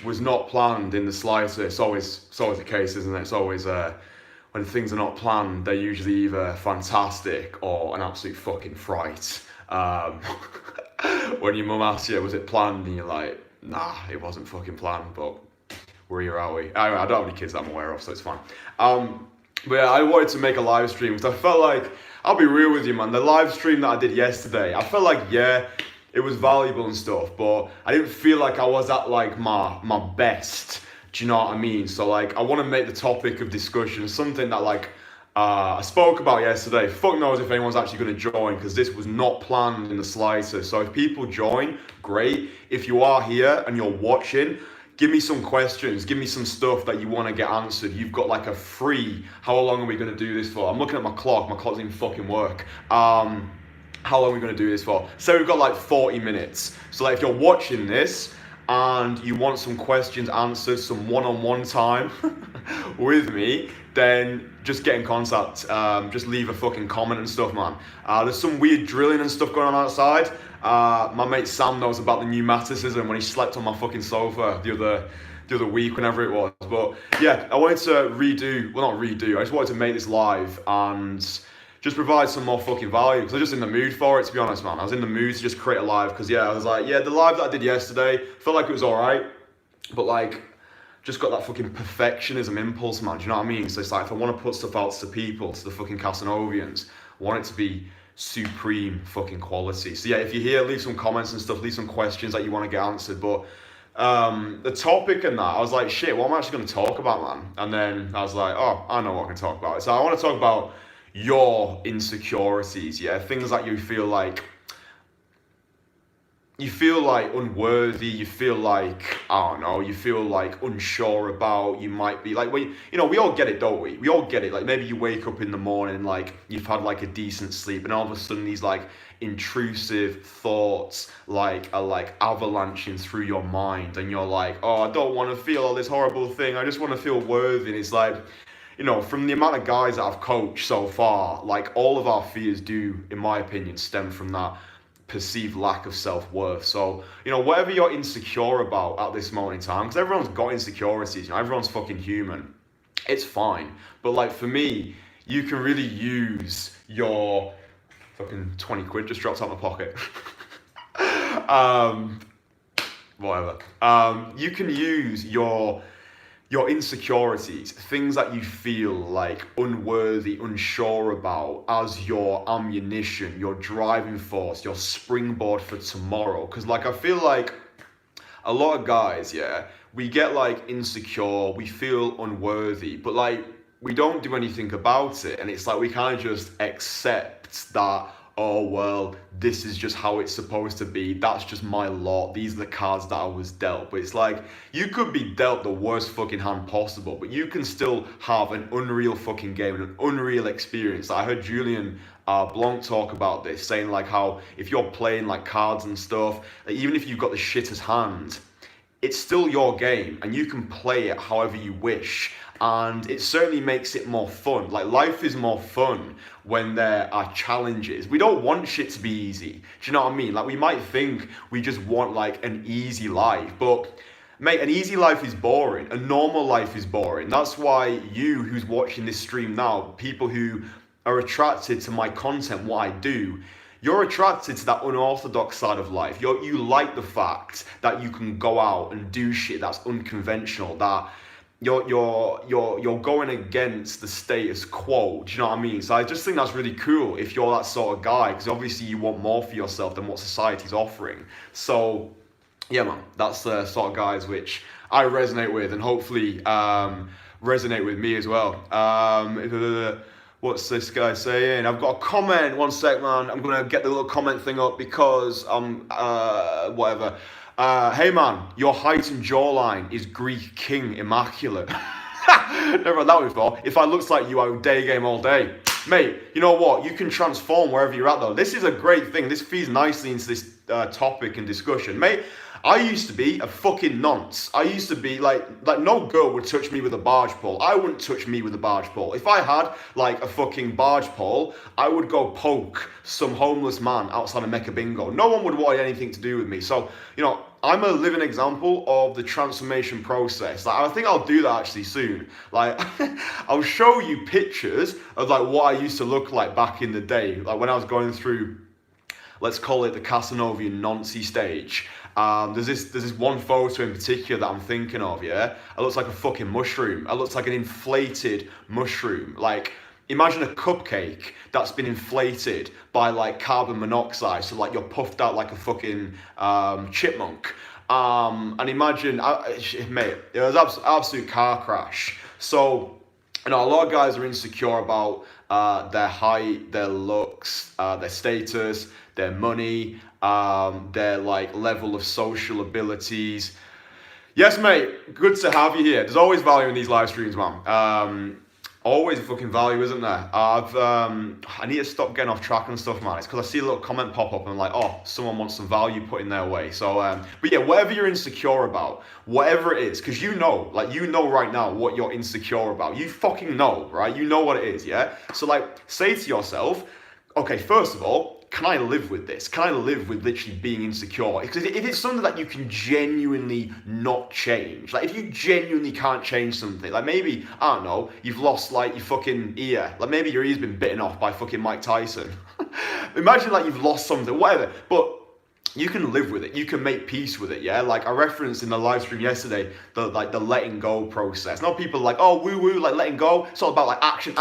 was not planned in the slightest. It's always the case, isn't it? It's always when things are not planned, they're usually either fantastic or an absolute fucking fright. When your mum asks you, was it planned? And you're like, nah, it wasn't fucking planned, but we're here, are we? Anyway, I don't have any kids that I'm aware of, so it's fine. But yeah, I wanted to make a live stream because I felt like, I'll be real with you, man, the live stream that I did yesterday, I felt like, yeah, it was valuable and stuff, but I didn't feel like I was at like my best. Do you know what I mean? So like, I want to make the topic of discussion something that like I spoke about yesterday. Fuck knows if anyone's actually going to join because this was not planned in the slightest. So if people join, great. If you are here and you're watching, give me some questions. Give me some stuff that you want to get answered. You've got like a free. How long are we going to do this for? I'm looking at my clock. My clock doesn't even fucking work. How long are we going to do this for? So we've got like 40 minutes. So like if you're watching this and you want some questions answered, some one-on-one time with me, then just get in contact. Just leave a fucking comment and stuff, man. There's some weird drilling and stuff going on outside. My mate Sam knows about the pneumaticism when he slept on my fucking sofa the other week, whenever it was. But yeah, I wanted to I just wanted to make this live and just provide some more fucking value because I was just in the mood for it, to be honest, man. I was in the mood to just create a live because yeah, I was like, yeah, the live that I did yesterday felt like it was alright, but like just got that fucking perfectionism impulse, man. Do you know what I mean? So it's like if I want to put stuff out to people, to the fucking Casanovians, I want it to be supreme fucking quality. So yeah, if you're here, leave some comments and stuff, leave some questions that you want to get answered. But the topic and that, I was like, shit, what am I actually going to talk about, man? And then I was like, oh, I know what I can talk about. So I want to talk about your insecurities, yeah, things that you feel like unworthy, you feel like, I don't know, you feel like unsure about, you might be like, we all get it, don't we? We all get it. Like maybe you wake up in the morning, like you've had like a decent sleep and all of a sudden these like intrusive thoughts like are like avalanching through your mind and you're like, oh, I don't want to feel all this horrible thing. I just want to feel worthy. And it's like, from the amount of guys that I've coached so far, like all of our fears do, in my opinion, stem from that perceived lack of self-worth. So, whatever you're insecure about at this moment in time, because everyone's got insecurities, everyone's fucking human, it's fine. But like for me, you can really use your fucking 20 quid just dropped out my pocket. Whatever. You can use your insecurities, things that you feel like unworthy, unsure about, as your ammunition, your driving force, your springboard for tomorrow. Because like I feel like a lot of guys, yeah, we get like insecure, we feel unworthy, but like we don't do anything about it. And it's like we kind of just accept that, oh, well, this is just how it's supposed to be. That's just my lot. These are the cards that I was dealt. But it's like, you could be dealt the worst fucking hand possible, but you can still have an unreal fucking game and an unreal experience. I heard Julian Blanc talk about this, saying like how if you're playing like cards and stuff, like, even if you've got the shittest hand, it's still your game and you can play it however you wish. And it certainly makes it more fun. Like life is more fun when there are challenges. We don't want shit to be easy. Do you know what I mean? Like we might think we just want like an easy life, but mate, an easy life is boring. A normal life is boring. That's why you who's watching this stream now, people who are attracted to my content, what I do, you're attracted to that unorthodox side of life. You like the fact that you can go out and do shit that's unconventional, that you're going against the status quo. Do you know what I mean? So I just think that's really cool if you're that sort of guy, because obviously you want more for yourself than what society's offering. So yeah, man, that's the sort of guys which I resonate with, and hopefully resonate with me as well. What's this guy saying? I've got a comment. One sec, man. I'm gonna get the little comment thing up because whatever. Hey man, your height and jawline is Greek king immaculate. Never had that one before. If I looked like you, I would day game all day. Mate, you know what? You can transform wherever you're at though. This is a great thing. This feeds nicely into this topic and discussion. Mate, I used to be a fucking nonce. I used to be like no girl would touch me with a barge pole. I wouldn't touch me with a barge pole. If I had like a fucking barge pole, I would go poke some homeless man outside of Mecca Bingo. No one would want anything to do with me. So, I'm a living example of the transformation process. Like, I think I'll do that actually soon. Like, I'll show you pictures of like what I used to look like back in the day, like when I was going through, let's call it the Kasanovian Nancy stage. There's this one photo in particular that I'm thinking of, yeah? It looks like a fucking mushroom. It looks like an inflated mushroom. Like, imagine a cupcake that's been inflated by like carbon monoxide, so like you're puffed out like a fucking chipmunk. And imagine, mate, it was absolute car crash. So, you know, a lot of guys are insecure about their height, their looks, their status, their money, their like level of social abilities. Yes, mate, good to have you here. There's always value in these live streams, man. Always fucking value, isn't there? I need to stop getting off track and stuff, man. It's because I see a little comment pop up and I'm like, oh, someone wants some value put in their way. So, but yeah, whatever you're insecure about, whatever it is, because you know right now what you're insecure about. You fucking know, right? You know what it is, yeah? So like, say to yourself, okay, first of all, can I live with this? Can I live with literally being insecure? Because if it's something that you can genuinely not change, like if you genuinely can't change something, like maybe, I don't know, you've lost like your fucking ear, like maybe your ear's been bitten off by fucking Mike Tyson. Imagine like you've lost something, whatever, but you can live with it. You can make peace with it, yeah? Like I referenced in the live stream yesterday, the letting go process. Now people are like, oh, woo, like letting go. It's all about like action.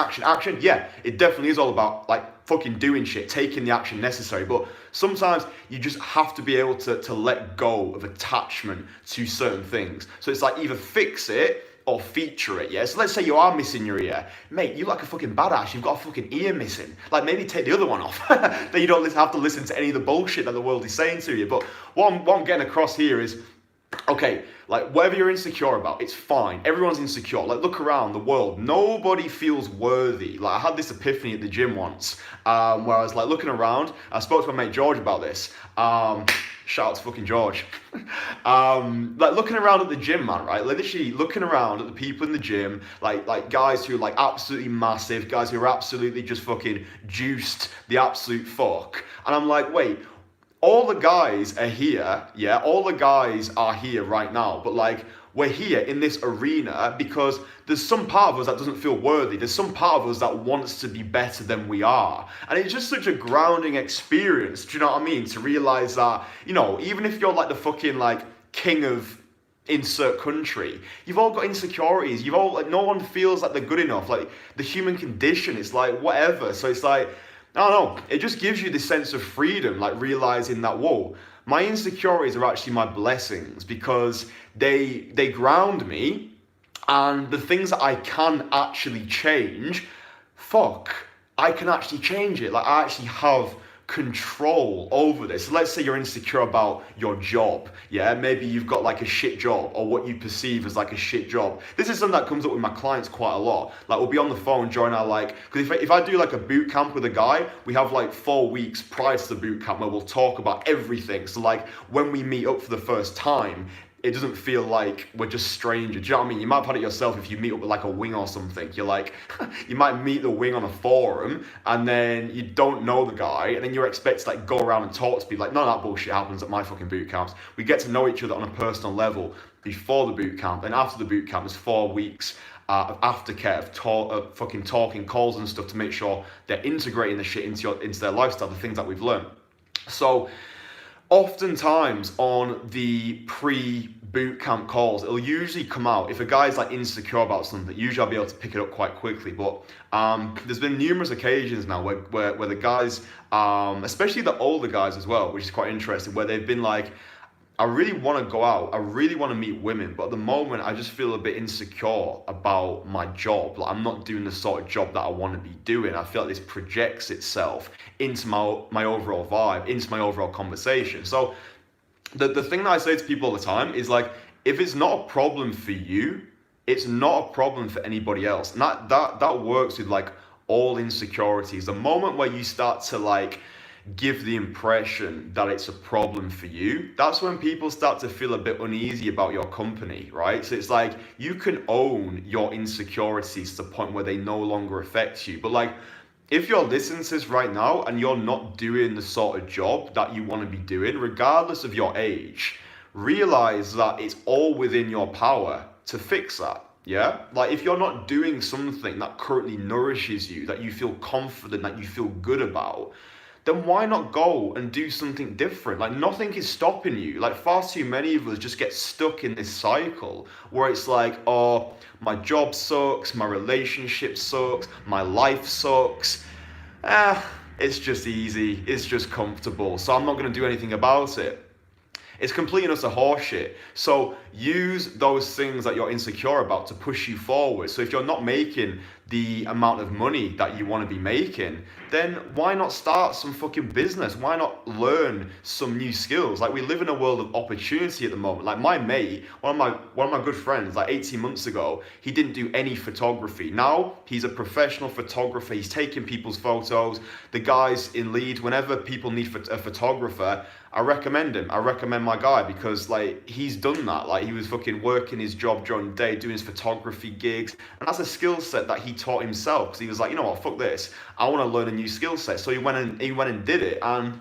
Yeah, it definitely is all about like fucking doing shit, taking the action necessary. But sometimes you just have to be able to let go of attachment to certain things. So it's like either fix it or feature it, yeah? So let's say you are missing your ear. Mate, you like a fucking badass, you've got a fucking ear missing. Like maybe take the other one off. Then you don't have to listen to any of the bullshit that the world is saying to you. But what I'm getting across here is, okay, like whatever you're insecure about, it's fine. Everyone's insecure. Like look around the world. Nobody feels worthy. Like I had this epiphany at the gym once, where I was like looking around. I spoke to my mate George about this. Shout out to fucking George. Like looking around at the gym, man, right? Like literally looking around at the people in the gym, like guys who are like absolutely massive, guys who are absolutely just fucking juiced the absolute fuck. And I'm like, wait, all the guys are here, yeah? All the guys are here right now, but like, we're here in this arena because there's some part of us that doesn't feel worthy. There's some part of us that wants to be better than we are. And it's just such a grounding experience, do you know what I mean? To realize that, you know, even if you're like the fucking like king of insert country, you've all got insecurities. You've all, like, no one feels like they're good enough. Like the human condition, it's like whatever. So it's like, I don't know, it just gives you this sense of freedom, like realizing that, whoa, my insecurities are actually my blessings because they ground me, and the things that I can actually change, I can actually change it. Like I actually have control over this. So let's say you're insecure about your job, yeah? Maybe you've got like a shit job or what you perceive as like a shit job. This is something that comes up with my clients quite a lot. Like we'll be on the phone during our like, because if I do like a boot camp with a guy, we have like 4 weeks prior to the boot camp where we'll talk about everything. So like when we meet up for the first time, it doesn't feel like we're just strangers. Do you know what I mean? You might have had it yourself if you meet up with like a wing or something. You're like, you might meet the wing on a forum and then you don't know the guy and then you're expected to like go around and talk to people. Like none of that bullshit happens at my fucking boot camps. We get to know each other on a personal level before the boot camp, and after the boot camp there's 4 weeks of aftercare of fucking talking calls and stuff to make sure they're integrating the shit into their lifestyle, the things that we've learned. So oftentimes on the pre-boot camp calls, it'll usually come out, if a guy's like insecure about something, usually I'll be able to pick it up quite quickly. But there's been numerous occasions now where the guys, especially the older guys as well, which is quite interesting, where they've been like, I really want to go out, I really want to meet women, but at the moment I just feel a bit insecure about my job. Like I'm not doing the sort of job that I want to be doing. I feel like this projects itself into my overall vibe, into my overall conversation. So the thing that I say to people all the time is like, if it's not a problem for you, it's not a problem for anybody else. And that works with like all insecurities. The moment where you start to like give the impression that it's a problem for you, that's when people start to feel a bit uneasy about your company, right? So it's like you can own your insecurities to the point where they no longer affect you. But like if you're listening to this right now and you're not doing the sort of job that you want to be doing, regardless of your age, realize that it's all within your power to fix that. Yeah, like if you're not doing something that currently nourishes you, that you feel confident, that you feel good about, then why not go and do something different? Like nothing is stopping you. Like far too many of us just get stuck in this cycle where it's like, oh, my job sucks, my relationship sucks, my life sucks. It's just easy, it's just comfortable, so I'm not going to do anything about it. It's complete and utter horseshit. So use those things that you're insecure about to push you forward. So if you're not making the amount of money that you want to be making, then why not start some fucking business? Why not learn some new skills? Like we live in a world of opportunity at the moment. Like my mate, one of my good friends, like 18 months ago, he didn't do any photography. Now he's a professional photographer. He's taking people's photos. The guys in Leeds, whenever people need a photographer, I recommend him. I recommend my guy because like he's done that. Like he was fucking working his job during the day, doing his photography gigs, and that's a skill set that he taught himself. Because he was like, you know what, fuck this. I want to learn a new skill set. So he went and did it, and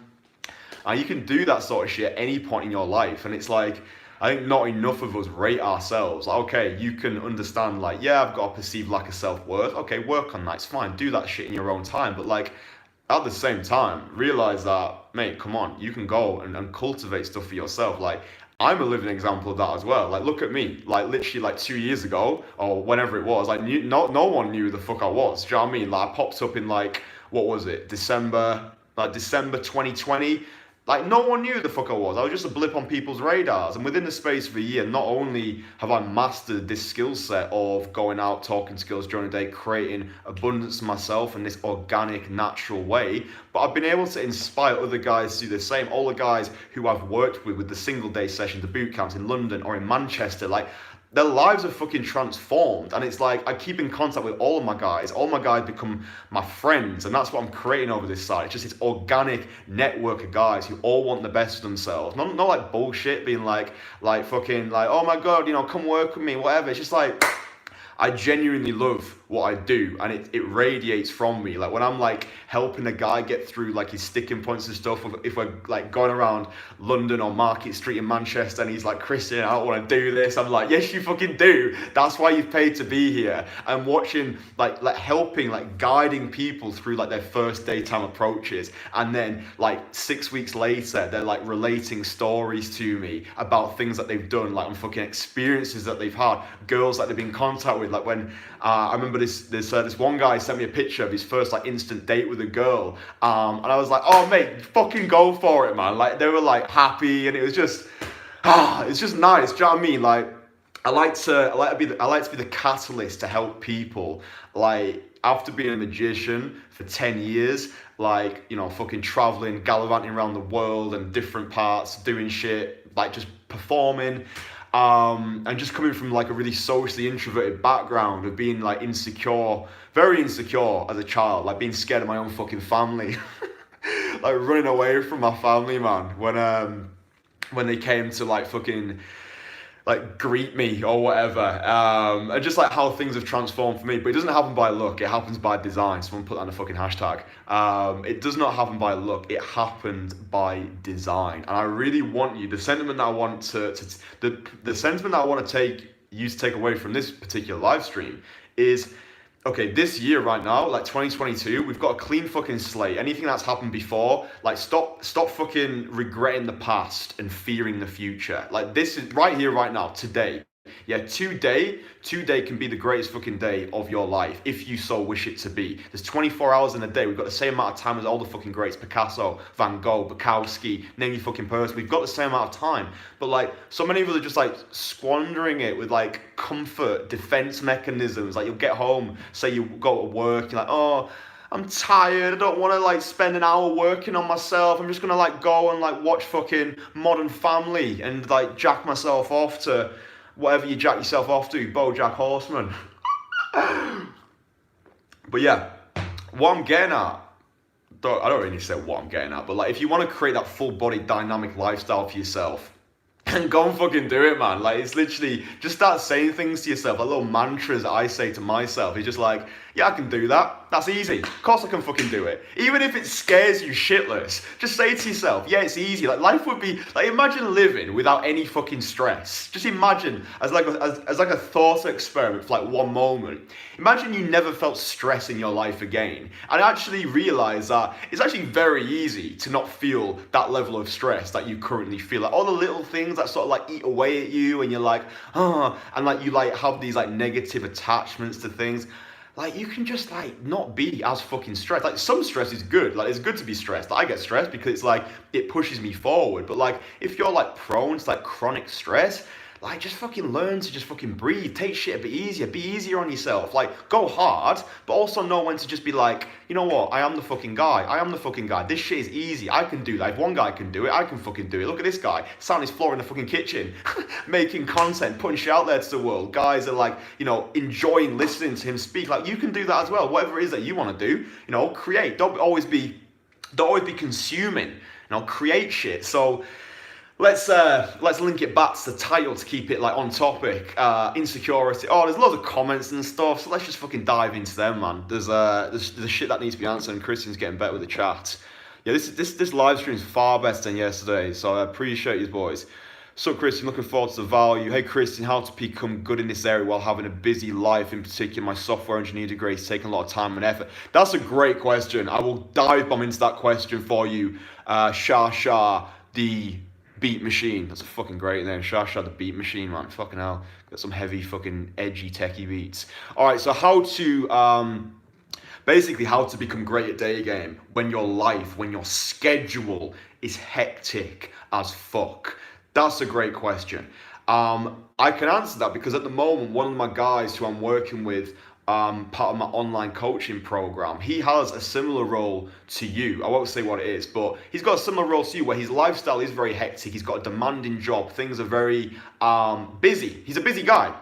you can do that sort of shit at any point in your life. And it's like, I think not enough of us rate ourselves. Like, okay, you can understand, like, yeah, I've got a perceived lack of self-worth. Okay, work on that. It's fine. Do that shit in your own time. But like, at the same time, realize that, mate, come on, you can go and cultivate stuff for yourself. Like, I'm a living example of that as well. Like, look at me. Like, literally, like 2 years ago, or whenever it was, like, no one knew who the fuck I was. Do you know what I mean? Like, I popped up in, like, what was it? December 2020. Like, no one knew who the fuck I was. I was just a blip on people's radars. And within the space of a year, not only have I mastered this skill set of going out, talking skills during the day, creating abundance for myself in this organic, natural way, but I've been able to inspire other guys to do the same. All the guys who I've worked with the single day sessions, the boot camps in London or in Manchester, like, their lives are fucking transformed. And it's like, I keep in contact with all my guys become my friends, and that's what I'm creating over this site. It's just this organic network of guys who all want the best for themselves. Not like bullshit being like fucking like, oh my god, you know, come work with me, whatever. It's just like, I genuinely love what I do, and it radiates from me. Like when I'm like helping a guy get through like his sticking points and stuff, if we're like going around London or Market Street in Manchester and he's like, Christian, I don't want to do this, I'm like, yes you fucking do, that's why you've paid to be here. I'm watching like helping, like guiding people through like their first daytime approaches, and then like 6 weeks later they're like relating stories to me about things that they've done, like on fucking experiences that they've had, girls that they've been in contact with. Like when I remember this one guy sent me a picture of his first like instant date with a girl, and I was like, oh mate, fucking go for it, man. Like they were like happy, and it was just it's just nice. Do you know what I mean? Like I like to be the catalyst to help people. Like after being a magician for 10 years, like, you know, fucking traveling, gallivanting around the world and different parts, doing shit, like just performing. And just coming from like a really socially introverted background of being like insecure, very insecure as a child, like being scared of my own fucking family, like running away from my family, man, when they came to like fucking like greet me or whatever, and just like how things have transformed for me. But it doesn't happen by luck, it happens by design. Someone put that on a fucking hashtag. It does not happen by luck, it happened by design. And I really want you, the sentiment that I want the sentiment that I want to take away from this particular live stream is, okay, this year right now, like 2022, we've got a clean fucking slate. Anything that's happened before, like stop fucking regretting the past and fearing the future. Like this is right here, right now, today. Yeah, today can be the greatest fucking day of your life if you so wish it to be. There's 24 hours in a day. We've got the same amount of time as all the fucking greats, Picasso, Van Gogh, Bukowski, name your fucking person. We've got the same amount of time. But like, so many of us are just like squandering it with like comfort, defense mechanisms. Like you'll get home, say you go to work, you're like, oh, I'm tired, I don't want to like spend an hour working on myself. I'm just going to like go and like watch fucking Modern Family and like jack myself off to whatever you jack yourself off to, BoJack Horseman. But yeah, what I'm getting at, I don't really say what I'm getting at, but like if you want to create that full body dynamic lifestyle for yourself, and go and fucking do it, man. Like it's literally, just start saying things to yourself, like little mantras that I say to myself. It's just like, yeah, I can do that. That's easy. Of course I can fucking do it. Even if it scares you shitless, just say to yourself, yeah, it's easy. Like life would be, like imagine living without any fucking stress. Just imagine as like a thought experiment for like one moment. Imagine you never felt stress in your life again. And actually realize that it's actually very easy to not feel that level of stress that you currently feel. Like all the little things that sort of like eat away at you and you're like, oh, and like you like have these like negative attachments to things. Like you can just like not be as fucking stressed. Like some stress is good. Like it's good to be stressed. Like, I get stressed because it's like it pushes me forward. But like if you're like prone to like chronic stress, like just fucking learn to just fucking breathe. Take shit a bit easier. Be easier on yourself. Like go hard, but also know when to just be like, you know what? I am the fucking guy. I am the fucking guy. This shit is easy. I can do that. If one guy can do it, I can fucking do it. Look at this guy. Sat on his floor in the fucking kitchen, making content, putting shit out there to the world. Guys are like, you know, enjoying listening to him speak. Like you can do that as well. Whatever it is that you want to do, you know, create. Don't always be consuming. You know, create shit. So let's link it back to the title to keep it like on topic. Insecurity. Oh, there's loads of comments and stuff, so let's just fucking dive into them, man. There's shit that needs to be answered, and Christian's getting better with the chat. Yeah, this live stream is far better than yesterday, so I appreciate you boys. So Christian, looking forward to the value. Hey Christian, how to become good in this area while having a busy life? In particular, my software engineer degree is taking a lot of time and effort. That's a great question. I will dive bomb into that question for you. Shah, the Beat Machine. That's a fucking great name. Shah the Beat Machine, man. Fucking hell. Got some heavy fucking edgy techie beats. Alright, so how to basically how to become great at day game when your schedule is hectic as fuck. That's a great question. I can answer that because at the moment, one of my guys who I'm working with, part of my online coaching program, he has a similar role to you. I won't say what it is, but he's got a similar role to you where his lifestyle is very hectic. He's got a demanding job. Things are very busy. He's a busy guy.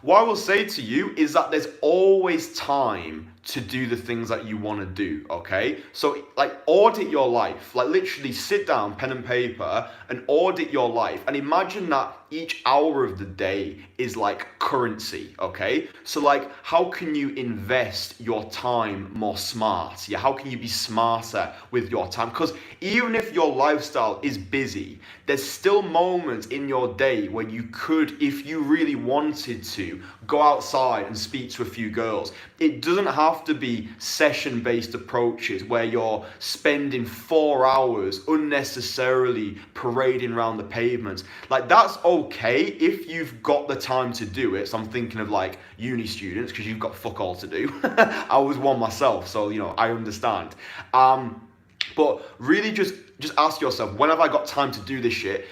What I will say to you is that there's always time to do the things that you want to do, okay? So like audit your life, like literally sit down, pen and paper, and audit your life. And imagine that each hour of the day is like currency, okay? So like how can you invest your time more smart? Yeah, how can you be smarter with your time? Because even if your lifestyle is busy, there's still moments in your day where you could, if you really wanted to, go outside and speak to a few girls. It doesn't have to be session-based approaches where you're spending 4 hours unnecessarily parading around the pavements. Like that's okay if you've got the time to do it. So I'm thinking of like uni students because you've got fuck all to do. I was one myself, so you know I understand. But really just ask yourself, when have I got time to do this shit?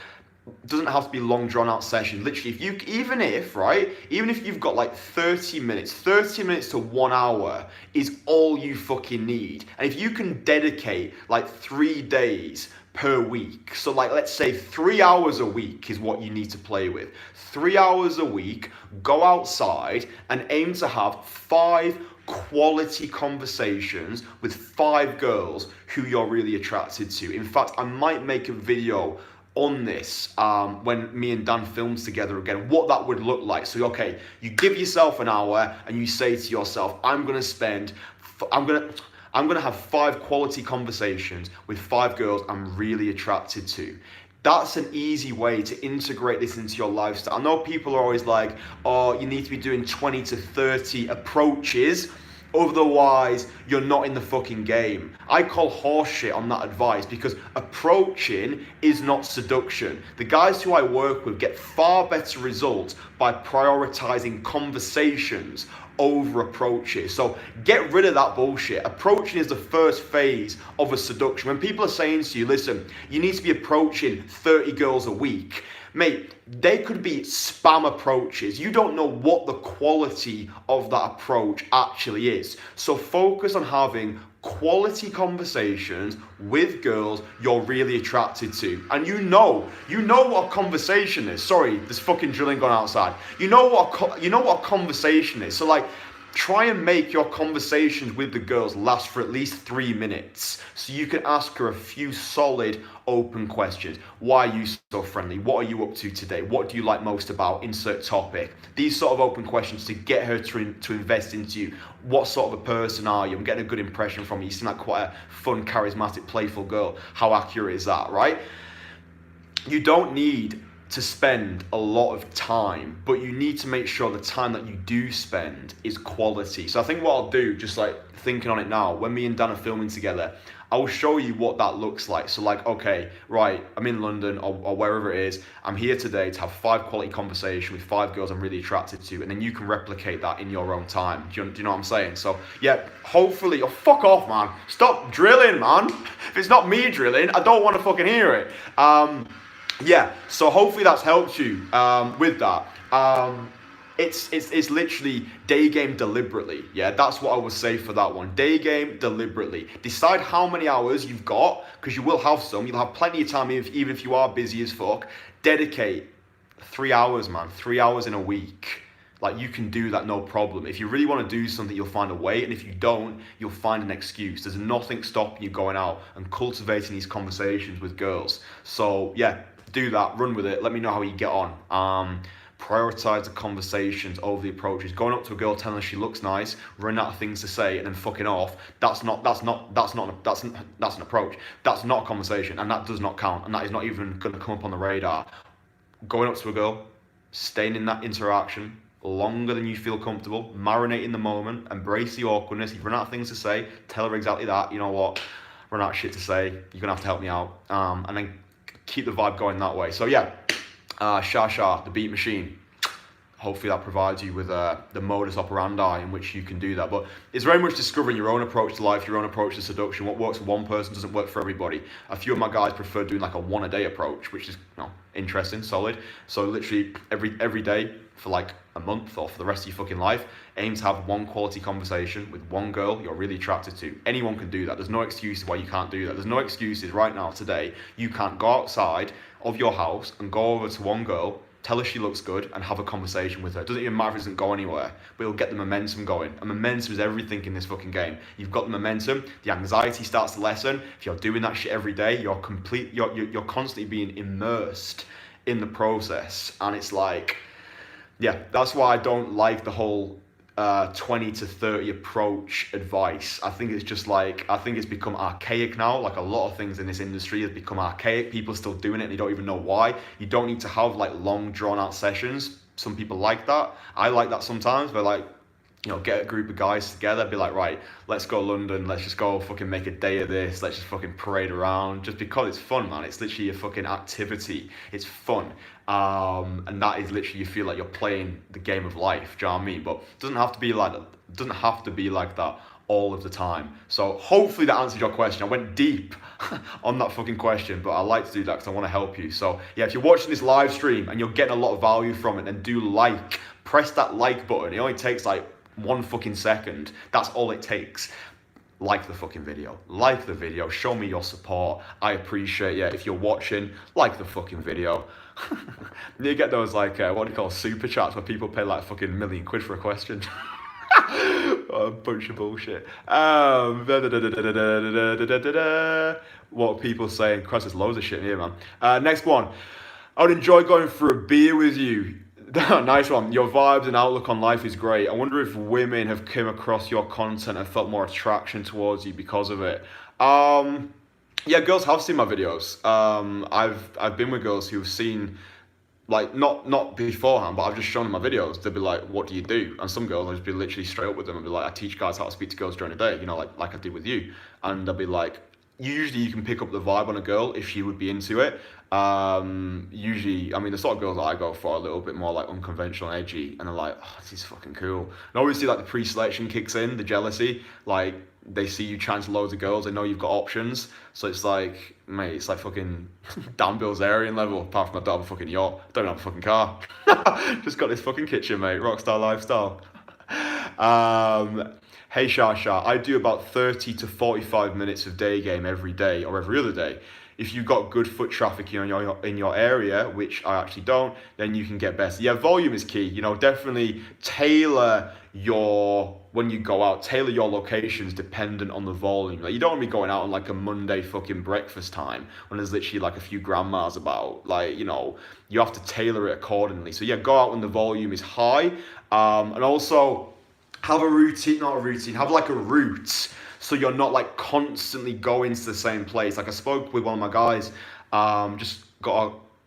It doesn't have to be long drawn out session. Literally, even if you've got like 30 minutes to 1 hour is all you fucking need. And if you can dedicate like 3 days per week, so like let's say 3 hours a week is what you need to play with. 3 hours a week, go outside and aim to have 5 quality conversations with 5 girls who you're really attracted to. In fact, I might make a video on this when me and Dan films together again, what that would look like. So okay, you give yourself an hour and you say to yourself, I'm gonna have 5 quality conversations with 5 girls I'm really attracted to. That's an easy way to integrate this into your lifestyle. I know people are always like, oh, you need to be doing 20 to 30 approaches, otherwise you're not in the fucking game. I call horseshit on that advice because approaching is not seduction. The guys who I work with get far better results by prioritizing conversations over approaches. So get rid of that bullshit. Approaching is the first phase of a seduction. When people are saying to you, listen, you need to be approaching 30 girls a week, mate, they could be spam approaches. You don't know what the quality of that approach actually is. So focus on having quality conversations with girls you're really attracted to. And you know what a conversation is. Sorry, there's fucking drilling going outside. You know what a conversation is. So like, try and make your conversations with the girls last for at least 3 minutes, so you can ask her a few solid open questions. Why are you so friendly? What are you up to today? What do you like most about insert topic? These sort of open questions to get her to invest into you. What sort of a person are you? I'm getting a good impression from you. You seem like quite a fun, charismatic, playful girl. How accurate is that, right? You don't need to spend a lot of time, but you need to make sure the time that you do spend is quality. So I think what I'll do, just like thinking on it now, when me and Dan are filming together, I will show you what that looks like. So like, okay, right, I'm in London or wherever it is. I'm here today to have 5 quality conversations with 5 girls I'm really attracted to, and then you can replicate that in your own time. Do you know what I'm saying? So yeah, hopefully, oh, fuck off, man. Stop drilling, man. If it's not me drilling, I don't want to fucking hear it. Yeah, so hopefully that's helped you with that. It's literally day game deliberately. Yeah, that's what I would say for that one. Day game deliberately. Decide how many hours you've got, because you will have some. You'll have plenty of time even if you are busy as fuck. Dedicate 3 hours, man. 3 hours in a week. Like, you can do that, no problem. If you really want to do something, you'll find a way, and if you don't, you'll find an excuse. There's nothing stopping you going out and cultivating these conversations with girls. So yeah, do that, run with it. Let me know how you get on. Prioritize the conversations over the approaches. Going up to a girl, telling her she looks nice, running out of things to say, and then fucking off. That's an approach. That's not a conversation, and that does not count, and that is not even going to come up on the radar. Going up to a girl, staying in that interaction longer than you feel comfortable, marinate in the moment, embrace the awkwardness. If you run out of things to say, tell her exactly that. You know what? Run out of shit to say. You're gonna have to help me out, and then keep the vibe going that way. So yeah, Shasha, the beat machine. Hopefully that provides you with the modus operandi in which you can do that. But it's very much discovering your own approach to life, your own approach to seduction. What works for one person doesn't work for everybody. A few of my guys prefer doing like a 1 a day approach, which is, you know, interesting, solid. So literally every day for like a month or for the rest of your fucking life, aim to have 1 quality conversation with 1 girl you're really attracted to. Anyone can do that. There's no excuses why you can't do that. There's no excuses right now, today. You can't go outside of your house and go over to 1 girl, tell her she looks good, and have a conversation with her. It doesn't even matter if it doesn't go anywhere, but it'll get the momentum going. And momentum is everything in this fucking game. You've got the momentum, the anxiety starts to lessen. If you're doing that shit every day, you're constantly being immersed in the process. And it's like, yeah, that's why I don't like the whole 20 to 30 approach advice. I think it's just like, I think it's become archaic now. Like, a lot of things in this industry has become archaic. People are still doing it and they don't even know why. You don't need to have like long drawn out sessions. Some people like that. I like that sometimes, but like, you know, get a group of guys together, be like, right, let's go London, let's just go fucking make a day of this, let's just fucking parade around, just because it's fun, man. It's literally a fucking activity. It's fun. And that is literally, you feel like you're playing the game of life, do you know what I mean? But it doesn't have to be like that. It doesn't have to be like that all of the time. So hopefully that answered your question. I went deep on that fucking question, but I like to do that because I want to help you. So yeah, if you're watching this live stream and you're getting a lot of value from it, then do like, press that like button. It only takes like 1 fucking second. That's all it takes. Like the fucking video. Like the video. Show me your support. I appreciate it. If you're watching, like the fucking video. You get those like, what do you call, super chats where people pay like fucking £1 million for a question. A bunch of bullshit. What are people saying? Christ, there's loads of shit here, man. Next one. I would enjoy going for a beer with you. Nice one. Your vibes and outlook on life is great. I wonder if women have come across your content and felt more attraction towards you because of it. Yeah, girls have seen my videos. I've been with girls who've seen, like, not beforehand, but I've just shown them my videos. They'll be like, what do you do? And some girls, I'll just be literally straight up with them and be like, I teach guys how to speak to girls during the day, you know, like I did with you. And they'll be like, usually you can pick up the vibe on a girl if she would be into it. Usually, I mean, the sort of girls that I go for are a little bit more like unconventional and edgy, and they're like, oh, this is fucking cool. And obviously, like, the pre-selection kicks in, the jealousy, like, they see you chatting to loads of girls, they know you've got options, so it's like, mate, it's like fucking Dan Bilzerian level, apart from I don't have a fucking yacht, don't have a fucking car, just got this fucking kitchen, mate, rockstar lifestyle. Hey Shasha, I do about 30 to 45 minutes of day game every day or every other day. if you've got good foot traffic in your area, which I actually don't, then you can get better. Yeah, volume is key. Definitely tailor when you go out, tailor your locations dependent on the volume. Like, you don't want to be going out on like a Monday fucking breakfast time when there's literally like a few grandmas about. Like, you have to tailor it accordingly. So yeah, go out when the volume is high, and also have a routine, not a routine, have like a route. So you're not like constantly going to the same place. Like, I spoke with one of my guys,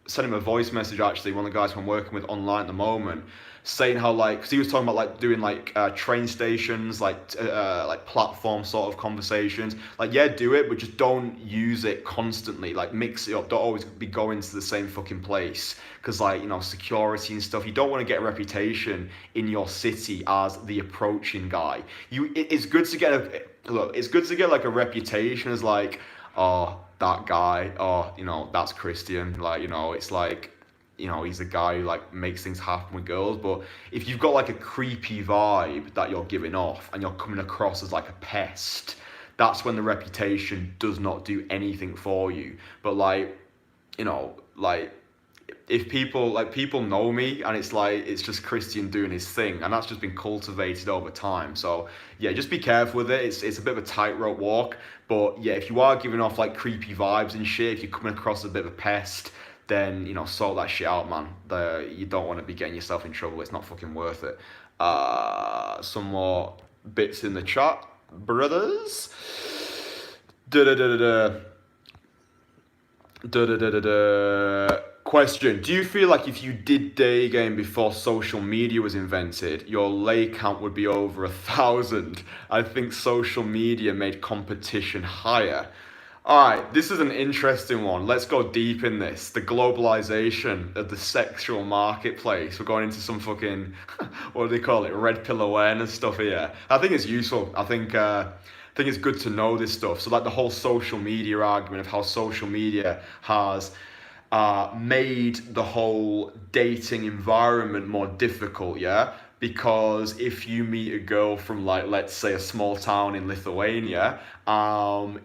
sent him a voice message actually, one of the guys who I'm working with online at the moment, saying how because he was talking about like doing like train stations, like platform sort of conversations. Like, yeah, do it, but just don't use it constantly. Like, mix it up. Don't always be going to the same fucking place, because security and stuff. You don't want to get a reputation in your city as the approaching guy. It's good to get it's good to get like a reputation as like, oh, that guy, oh, that's Christian. Like, it's like, he's a guy who like makes things happen with girls. But if you've got like a creepy vibe that you're giving off and you're coming across as like a pest, that's when the reputation does not do anything for you. But if people know me and it's just Christian doing his thing, and that's just been cultivated over time. So yeah, just be careful with it. It's a bit of a tightrope walk. But yeah, if you are giving off like creepy vibes and shit, if you're coming across a bit of a pest, then sort that shit out, man. You don't want to be getting yourself in trouble. It's not fucking worth it. Some more bits in the chat, brothers. Question: do you feel like if you did day game before social media was invented, your lay count would be over 1,000? I think social media made competition higher. Alright, this is an interesting one. Let's go deep in this. The globalization of the sexual marketplace. We're going into some fucking, what do they call it, red pill awareness stuff here. I think it's useful. I think it's good to know this stuff. So like the whole social media argument of how social media has made the whole dating environment more difficult, yeah? Because if you meet a girl from like, let's say, a small town in Lithuania,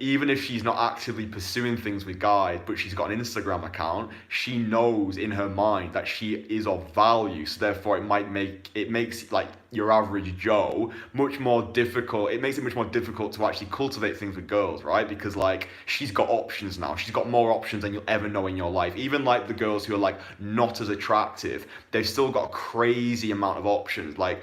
even if she's not actively pursuing things with guys, but she's got an Instagram account, she knows in her mind that she is of value. So therefore it makes like your average Joe much more difficult. It makes it much more difficult to actually cultivate things with girls, right? Because like, she's got options now. She's got more options than you'll ever know in your life. Even like the girls who are like not as attractive, they've still got a crazy amount of options. Like,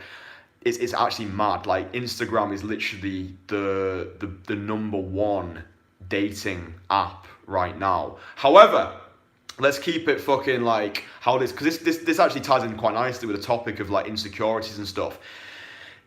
it's actually mad. Like, Instagram is literally the number one dating app right now. However, let's keep it fucking like how this, because this actually ties in quite nicely with the topic of like insecurities and stuff.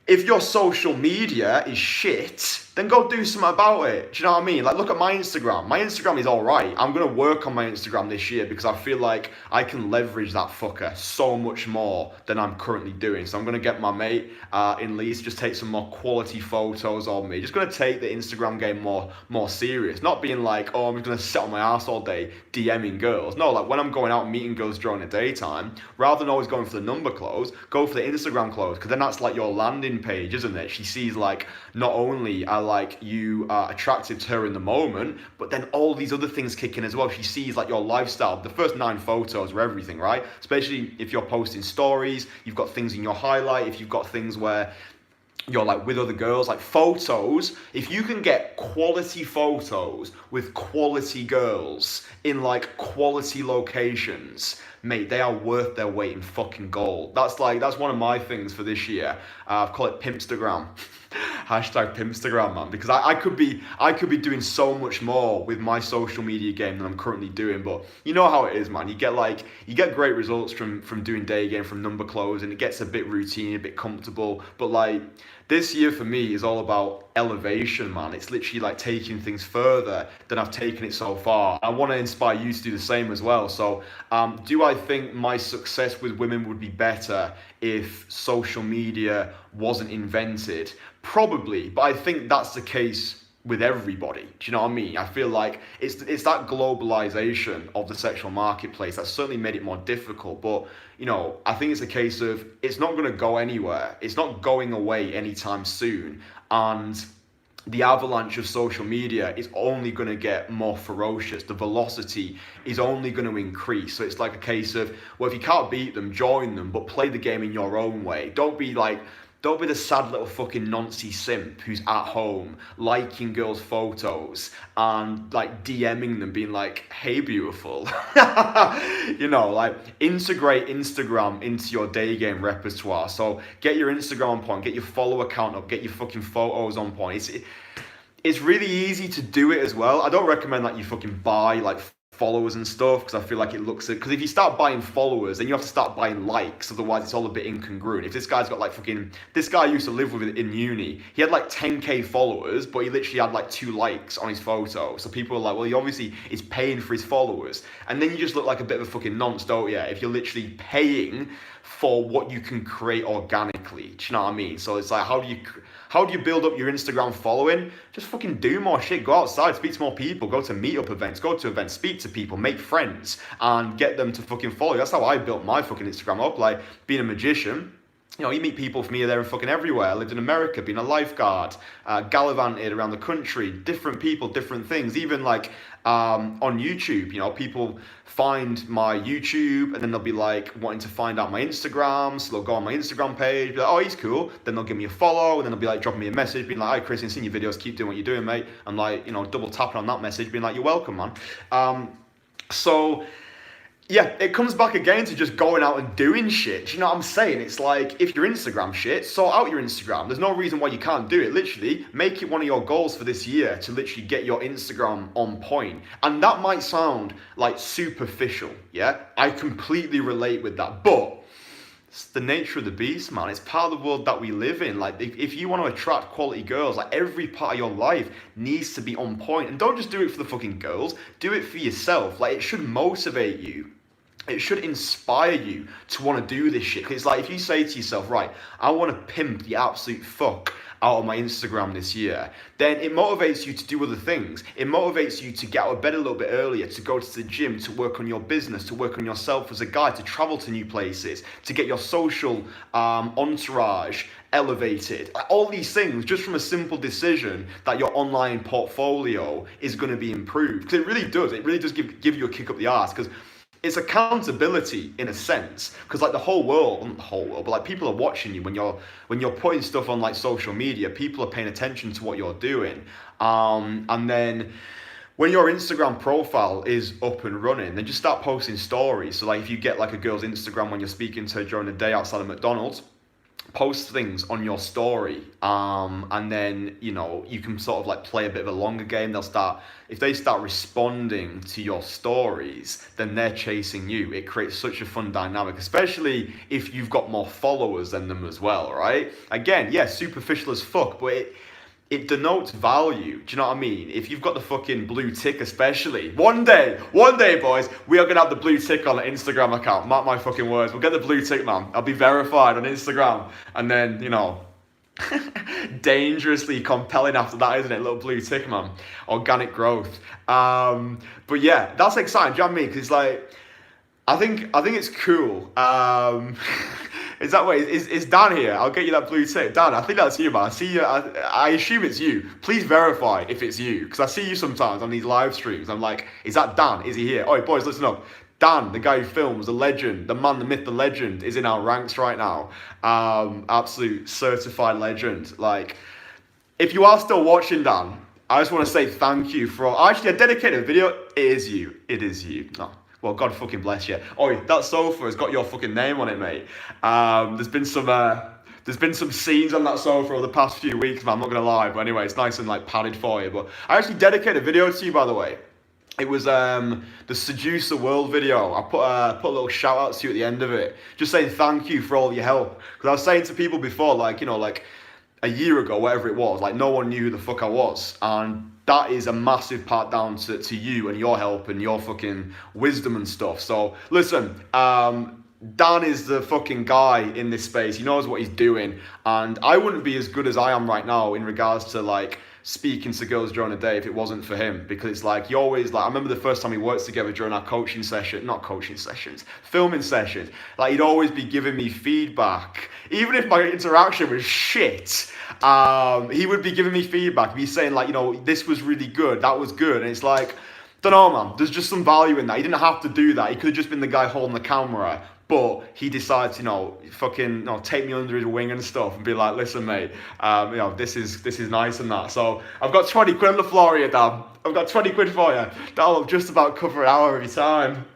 If your social media is shit, then go do something about it. Do you know what I mean? Like, look at my Instagram. My Instagram is alright. I'm going to work on my Instagram this year because I feel like I can leverage that fucker so much more than I'm currently doing. So I'm going to get my mate in Leeds, just take some more quality photos of me. Just going to take the Instagram game more serious. Not being like, oh, I'm just going to sit on my ass all day DMing girls. No, like when I'm going out meeting girls during the daytime, rather than always going for the number close, go for the Instagram close, because then that's like your landing page, isn't it? She sees like, not only are like you are attractive to her in the moment, but then all these other things kick in as well. She sees like your lifestyle. The first 9 photos are everything, right? Especially if you're posting stories, you've got things in your highlight, if you've got things where you're like with other girls, like photos, if you can get quality photos with quality girls in like quality locations, mate, they are worth their weight in fucking gold. That's one of my things for this year. I've called it Pimpstagram. Hashtag Pimpstagram, man, because I could be doing so much more with my social media game than I'm currently doing. But you know how it is, man. You get great results from doing day game, from number close, and it gets a bit routine, a bit comfortable. But like, this year for me is all about elevation, man. It's literally like taking things further than I've taken it so far. I want to inspire you to do the same as well. So do I think my success with women would be better if social media wasn't invented? Probably, but I think that's the case with everybody. Do you know what I mean? I feel like it's that globalization of the sexual marketplace that's certainly made it more difficult. But you know, I think it's a case of it's not going to go anywhere. It's not going away anytime soon. And the avalanche of social media is only going to get more ferocious. The velocity is only going to increase. So it's like a case of, well, if you can't beat them, join them, but play the game in your own way. Don't be the sad little fucking Nancy simp who's at home liking girls' photos and like DMing them being like, hey beautiful. You know, like integrate Instagram into your day game repertoire. So get your Instagram on point, get your follow account up, get your fucking photos on point. It's really easy to do it as well. I don't recommend that you fucking buy like followers and stuff, because I feel like it looks, because if you start buying followers, then you have to start buying likes, otherwise it's all a bit incongruent. If this guy's got like fucking, this guy I used to live with in uni, he had like 10k followers, but he literally had like 2 likes on his photo. So people are like, well, he obviously is paying for his followers. And then you just look like a bit of a fucking nonce, don't you? If you're literally paying for what you can create organically. Do you know what I mean? So it's like, how do you build up your Instagram following? Just fucking do more shit. Go outside, speak to more people, go to meetup events, go to events, speak to people, make friends, and get them to fucking follow you. That's how I built my fucking Instagram up, like being a magician. You know, you meet people from here, there, and fucking everywhere. I lived in America, being a lifeguard, gallivanted around the country, different people, different things. Even like on YouTube, you know, people find my YouTube and then they'll be like wanting to find out my Instagram. So they'll go on my Instagram page, be like, oh, he's cool. Then they'll give me a follow, and then they'll be like dropping me a message, being like, hi, Chris, I've seen your videos, keep doing what you're doing, mate. I'm like, you know, double tapping on that message, being like, you're welcome, man. So yeah, it comes back again to just going out and doing shit. Do you know what I'm saying? It's like, if you're Instagram shit, sort out your Instagram. There's no reason why you can't do it. Literally, make it one of your goals for this year to literally get your Instagram on point. And that might sound like superficial, yeah? I completely relate with that. But it's the nature of the beast, man. It's part of the world that we live in. Like, if you want to attract quality girls, like every part of your life needs to be on point. And don't just do it for the fucking girls. Do it for yourself. Like, it should motivate you. It should inspire you to want to do this shit. It's like, if you say to yourself, right, I want to pimp the absolute fuck out of my Instagram this year, then it motivates you to do other things. It motivates you to get out of bed a little bit earlier, to go to the gym, to work on your business, to work on yourself as a guy, to travel to new places, to get your social entourage elevated. All these things just from a simple decision that your online portfolio is going to be improved. Because it really does give you a kick up the arse, because it's accountability in a sense, because like the whole world, not the whole world, but like people are watching you when you're putting stuff on like social media. People are paying attention to what you're doing, and then when your Instagram profile is up and running, then just start posting stories. So like if you get like a girl's Instagram when you're speaking to her during the day outside of McDonald's, post things on your story, and then, you know, you can sort of like play a bit of a longer game. If they start responding to your stories, then they're chasing you. It creates such a fun dynamic, especially if you've got more followers than them as well, right? Again, yeah, superficial as fuck, but it denotes value. Do you know what I mean? If you've got the fucking blue tick, especially, one day, boys, we are going to have the blue tick on the Instagram account. Mark my fucking words. We'll get the blue tick, man. I'll be verified on Instagram. And then, you know, dangerously compelling after that, isn't it? Little blue tick, man. Organic growth. But yeah, that's exciting. Do you know what I mean? Because it's like, I think it's cool. Is that way? Is Dan here? I'll get you that blue tick. Dan, I think that's you, man. I see you. I assume it's you. Please verify if it's you, because I see you sometimes on these live streams. I'm like, is that Dan? Is he here? Oh, boys, listen up. Dan, the guy who films, the legend, the man, the myth, the legend, is in our ranks right now. Absolute certified legend. Like, if you are still watching, Dan, I just want to say thank you for all. Actually, a dedicated video. It is you. It is you. No. Well, God fucking bless you. Oh, that sofa has got your fucking name on it, mate. There's been some scenes on that sofa over the past few weeks, man. I'm not gonna lie, but anyway, it's nice and like padded for you. But I actually dedicated a video to you, by the way. It was the Seducer World video. I put a little shout out to you at the end of it, just saying thank you for all your help. Because I was saying to people before, like, you know, like a year ago, whatever it was, like no one knew who the fuck I was, and that is a massive part down to you and your help and your fucking wisdom and stuff. So listen, Dan is the fucking guy in this space. He knows what he's doing, and I wouldn't be as good as I am right now in regards to like speaking to girls during the day if it wasn't for him. Because it's like, you always, like, I remember the first time we worked together during our filming sessions, like he'd always be giving me feedback. even if my interaction was shit, he would be giving me feedback. He'd be saying like, you know, this was really good, that was good, and it's like, don't know, man. There's just some value in that. He didn't have to do that. He could have just been the guy holding the camera. But he decides, you know, fucking, you know, take me under his wing and stuff and be like, listen, mate, you know, this is nice and that. So I've got 20 quid on the floor here, Dan. I've got 20 quid for you. That'll just about cover an hour every time.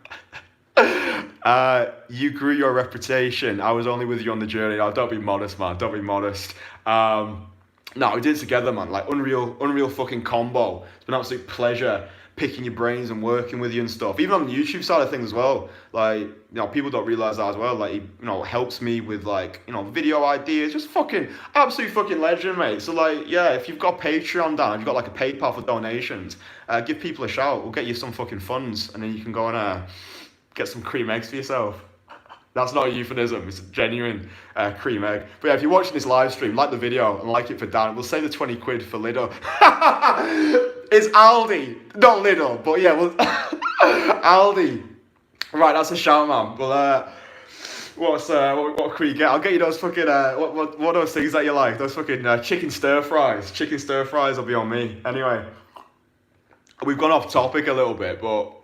You grew your reputation. I was only with you on the journey. Oh, don't be modest, man. Don't be modest. No, we did it together, man. Like, unreal fucking combo. It's been an absolute pleasure picking your brains and working with you and stuff. Even on the YouTube side of things as well. Like, you know, people don't realize that as well. Like, he, you know, helps me with, like, you know, video ideas. Just fucking absolute fucking legend, mate. So, like, yeah, if you've got Patreon down, if you've got like a PayPal for donations, give people a shout. We'll get you some fucking funds, and then you can go and get some cream eggs for yourself. That's not a euphemism, it's a genuine cream egg. But yeah, if you're watching this live stream, like the video and like it for Dan. We'll save the 20 quid for Lidl. It's Aldi, not Lidl, but yeah, well, Aldi. Right, that's a shout, man. Well, what can we get? I'll get you those fucking, what are those things that you like? Those fucking chicken stir fries. Chicken stir fries will be on me. Anyway, we've gone off topic a little bit, but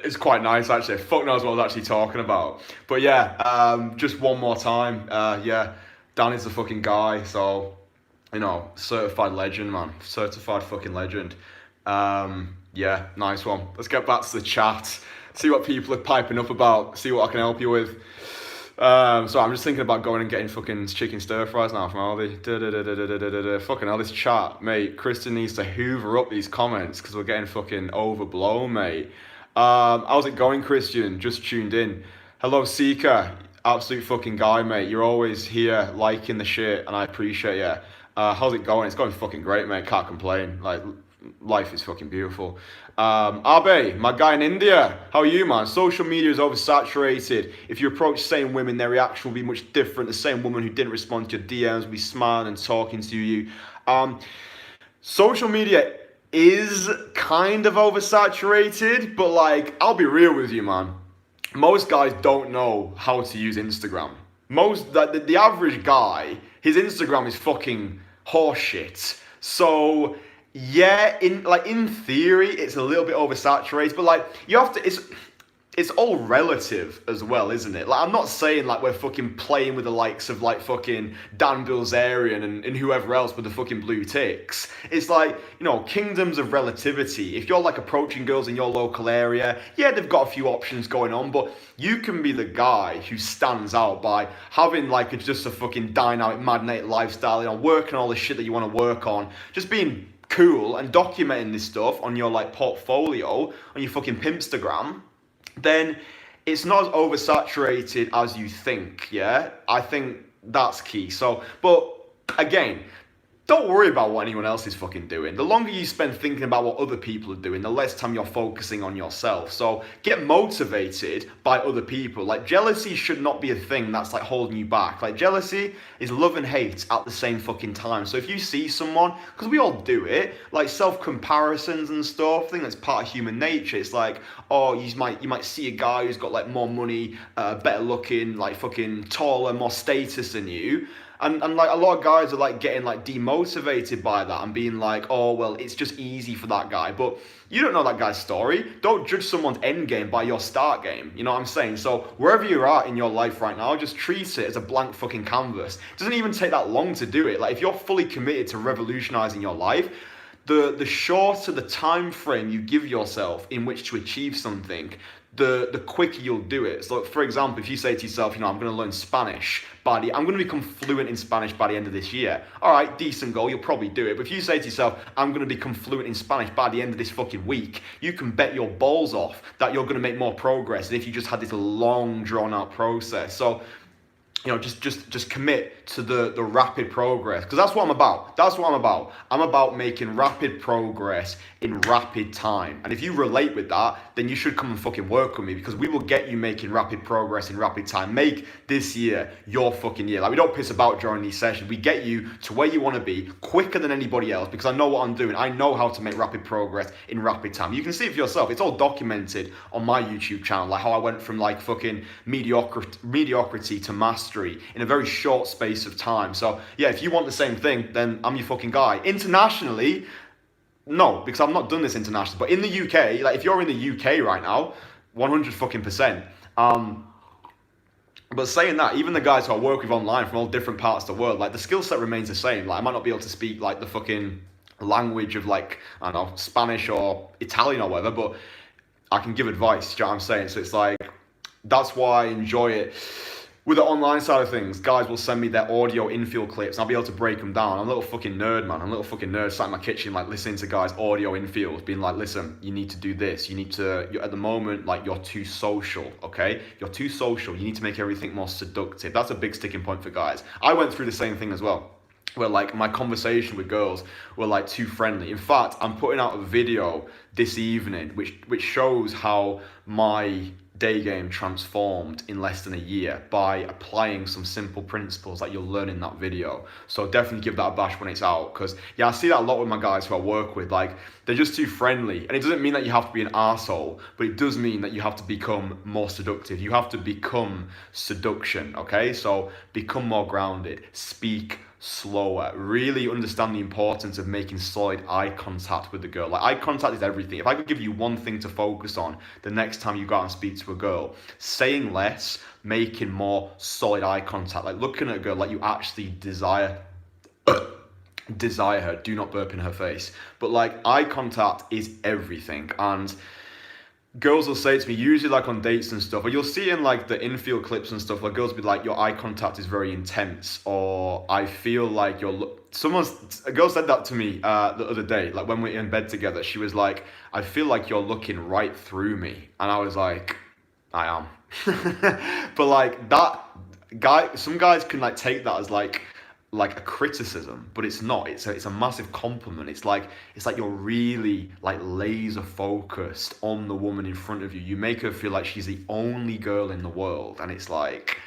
it's quite nice actually. Fuck knows what I was actually talking about. But yeah, just one more time. Yeah, Dan is the fucking guy. So, you know, certified legend, man. Certified fucking legend. Yeah, nice one. Let's get back to the chat. See what people are piping up about. See what I can help you with. So I'm just thinking about going and getting fucking chicken stir fries now from Aldi. Fucking hell, this chat, mate. Kristen needs to hoover up these comments because we're getting fucking overblown, mate. How's it going, Christian? Just tuned in. Hello, Seeker. Absolute fucking guy, mate. You're always here liking the shit, and I appreciate you. How's it going? It's going fucking great, mate. Can't complain. Like, life is fucking beautiful. Abe, my guy in India. How are you, man? Social media is oversaturated. If you approach the same women, their reaction will be much different. The same woman who didn't respond to your DMs will be smiling and talking to you. Social media is kind of oversaturated, but like, I'll be real with you, man. Most guys don't know how to use Instagram. The average guy, his Instagram is fucking horseshit. So yeah, in theory, it's a little bit oversaturated, but like, you have to, it's all relative as well, isn't it? Like, I'm not saying like we're fucking playing with the likes of like fucking Dan Bilzerian and whoever else with the fucking blue ticks. It's like, you know, kingdoms of relativity. If you're like approaching girls in your local area, yeah, they've got a few options going on, but you can be the guy who stands out by having like just a fucking dynamic, mad lifestyle, you know, working all the shit that you want to work on, just being cool and documenting this stuff on your like portfolio, on your fucking Pimpstagram. Then it's not as oversaturated as you think, yeah? I think that's key. So, but again, don't worry about what anyone else is fucking doing. The longer you spend thinking about what other people are doing, the less time you're focusing on yourself. So get motivated by other people. Like, jealousy should not be a thing that's like holding you back. Like, jealousy is love and hate at the same fucking time. So if you see someone, because we all do it, like self-comparisons and stuff, I think that's part of human nature. It's like, oh, you might see a guy who's got like more money, better looking, like fucking taller, more status than you. And like a lot of guys are like getting like demotivated by that and being like, oh, well, it's just easy for that guy. But you don't know that guy's story. Don't judge someone's end game by your start game. You know what I'm saying? So wherever you're at in your life right now, just treat it as a blank fucking canvas. It doesn't even take that long to do it. Like, if you're fully committed to revolutionizing your life, the shorter the time frame you give yourself in which to achieve something, the quicker you'll do it. So for example, if you say to yourself, you know, I'm going to learn Spanish I'm going to become fluent in Spanish by the end of this year. All right, decent goal, you'll probably do it. But if you say to yourself, I'm going to become fluent in Spanish by the end of this fucking week, you can bet your balls off that you're going to make more progress than if you just had this long drawn out process. So, you know, just commit to the rapid progress, because that's what I'm about. That's what I'm about. I'm about making rapid progress in rapid time. And if you relate with that, then you should come and fucking work with me, because we will get you making rapid progress in rapid time. Make this year your fucking year. Like, we don't piss about during these sessions. We get you to where you want to be quicker than anybody else, because I know what I'm doing. I know how to make rapid progress in rapid time. You can see it for yourself. It's all documented on my YouTube channel, like how I went from like fucking mediocrity to mastery mastery in a very short space of time. So yeah, if you want the same thing, then I'm your fucking guy. Internationally, no, because I've not done this internationally. But in the UK, like if you're in the UK right now, 100 fucking percent. But saying that, even the guys who I work with online from all different parts of the world, like the skill set remains the same. Like I might not be able to speak like the fucking language of like, I don't know, Spanish or Italian or whatever, but I can give advice, do you know what I'm saying? So it's like, that's why I enjoy it. With the online side of things, guys will send me their audio infield clips and I'll be able to break them down. I'm a little fucking nerd, man. I'm a little fucking nerd sat in my kitchen, like listening to guys' audio infield, being like, listen, you need to do this. You need to, at the moment, like you're too social, okay? You're too social. You need to make everything more seductive. That's a big sticking point for guys. I went through the same thing as well, where like my conversation with girls were like too friendly. In fact, I'm putting out a video this evening which shows how my day game transformed in less than a year by applying some simple principles that you'll learn in that video. So definitely give that a bash when it's out, because yeah, I see that a lot with my guys who I work with. Like they're just too friendly, and it doesn't mean that you have to be an arsehole, but it does mean that you have to become more seductive. You have to become seduction, okay? So become more grounded, speak slower, really understand the importance of making solid eye contact with the girl. Like eye contact is everything. If I could give you one thing to focus on the next time you go out and speak to a girl, saying less, making more solid eye contact, like looking at a girl like you actually desire her. Do not burp in her face, but like eye contact is everything. And girls will say to me, usually like on dates and stuff, or you'll see in like the infield clips and stuff, where girls will be like, your eye contact is very intense, or I feel like a girl said that to me the other day, like when we were in bed together, she was like, I feel like you're looking right through me. And I was like, I am. But like that guy, some guys can like take that as like a criticism, but it's not. It's a massive compliment. It's like you're really like laser focused on the woman in front of you. You make her feel like she's the only girl in the world, and it's like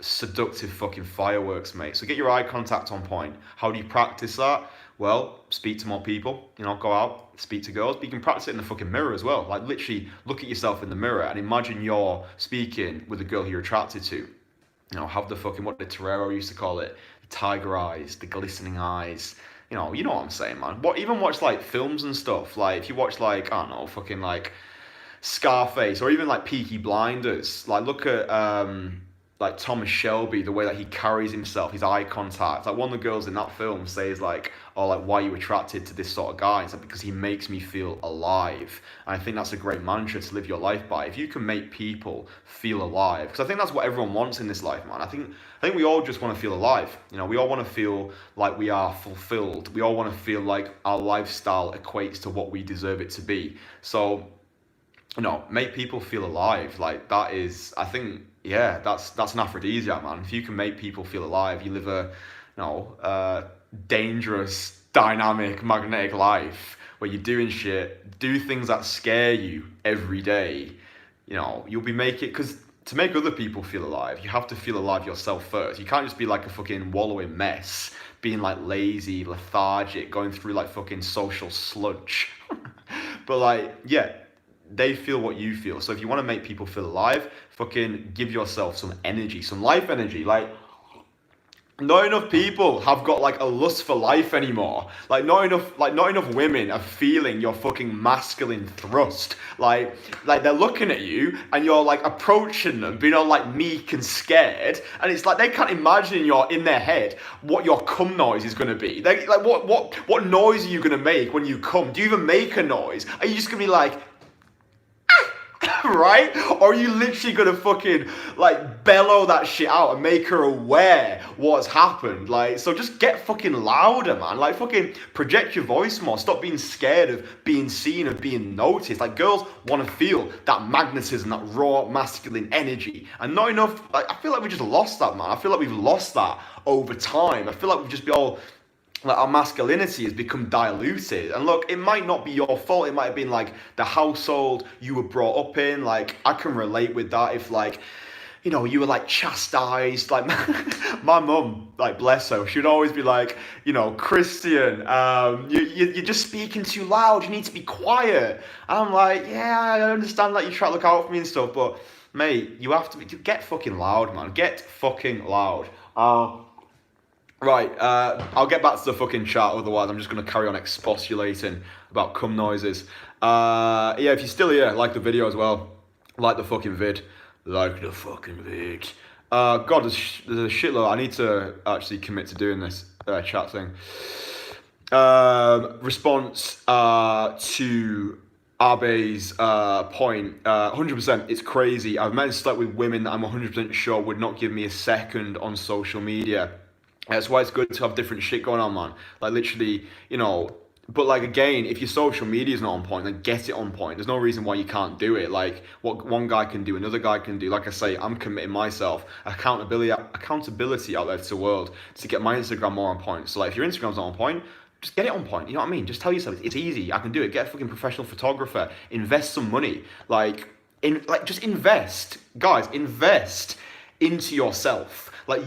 seductive fucking fireworks, mate. So get your eye contact on point. How do you practice that? Well, speak to more people, go out, speak to girls, but you can practice it in the fucking mirror as well. Like literally look at yourself in the mirror and imagine you're speaking with a girl who you're attracted to. Have the fucking, what did Torero used to call it? The tiger eyes, the glistening eyes. You know what I'm saying, man. Even watch like films and stuff. Like if you watch like, I don't know, fucking like Scarface, or even like Peaky Blinders. Like look at like Thomas Shelby, the way that he carries himself, his eye contact. Like one of the girls in that film says like, oh, like why are you attracted to this sort of guy? It's like, because he makes me feel alive. And I think that's a great mantra to live your life by. If you can make people feel alive, because I think that's what everyone wants in this life, man. I think we all just want to feel alive. We all want to feel like we are fulfilled. We all want to feel like our lifestyle equates to what we deserve it to be. So, make people feel alive. Like that is, I think, yeah, that's an aphrodisiac, man. If you can make people feel alive, you live a dangerous, dynamic, magnetic life where you're doing shit, do things that scare you every day. You'll be making, because to make other people feel alive, you have to feel alive yourself first. You can't just be like a fucking wallowing mess, being like lazy, lethargic, going through like fucking social sludge. But like, yeah, they feel what you feel. So if you want to make people feel alive, fucking give yourself some energy, some life energy. Like, not enough people have got like a lust for life anymore. Like not enough women are feeling your fucking masculine thrust. Like they're looking at you and you're like approaching them, being all like meek and scared, and it's like they can't imagine in their head what your cum noise is gonna be. Like what noise are you gonna make when you cum? Do you even make a noise? Are you just gonna be like, right? Or are you literally gonna fucking like bellow that shit out and make her aware what's happened? Like, so just get fucking louder, man. Like fucking project your voice more. Stop being scared of being seen, of being noticed. Like girls want to feel that magnetism, that raw masculine energy, and not enough. Like I feel like we just lost that, man. I feel like we've lost that over time. I feel like we've just been all, like our masculinity has become diluted. And look, it might not be your fault. It might have been like the household you were brought up in. Like I can relate with that. If like, you were like chastised. Like my mum, like bless her, she'd always be like, Christian, you're just speaking too loud. You need to be quiet. And I'm like, yeah, I understand that you try to look out for me and stuff, but mate, you have to get fucking loud, man. Get fucking loud. Right, I'll get back to the fucking chat, otherwise I'm just going to carry on expostulating about cum noises. Yeah, if you're still here, like the video as well. Like the fucking vid. Like the fucking vid. God, there's a shitload. I need to actually commit to doing this chat thing. Response to Abe's point, 100%, it's crazy. I've met and slept with women that I'm 100% sure would not give me a second on social media. That's why it's good to have different shit going on, man. Like, literally, you know, but like, again, if your social media is not on point, then get it on point. There's no reason why you can't do it. Like, what one guy can do, another guy can do. Like I say, I'm committing myself, accountability out there to the world to get my Instagram more on point. So like, if your Instagram's not on point, just get it on point. You know what I mean? Just tell yourself it's easy. I can do it. Get a fucking professional photographer. Invest some money. Just invest, guys. Invest into yourself. Like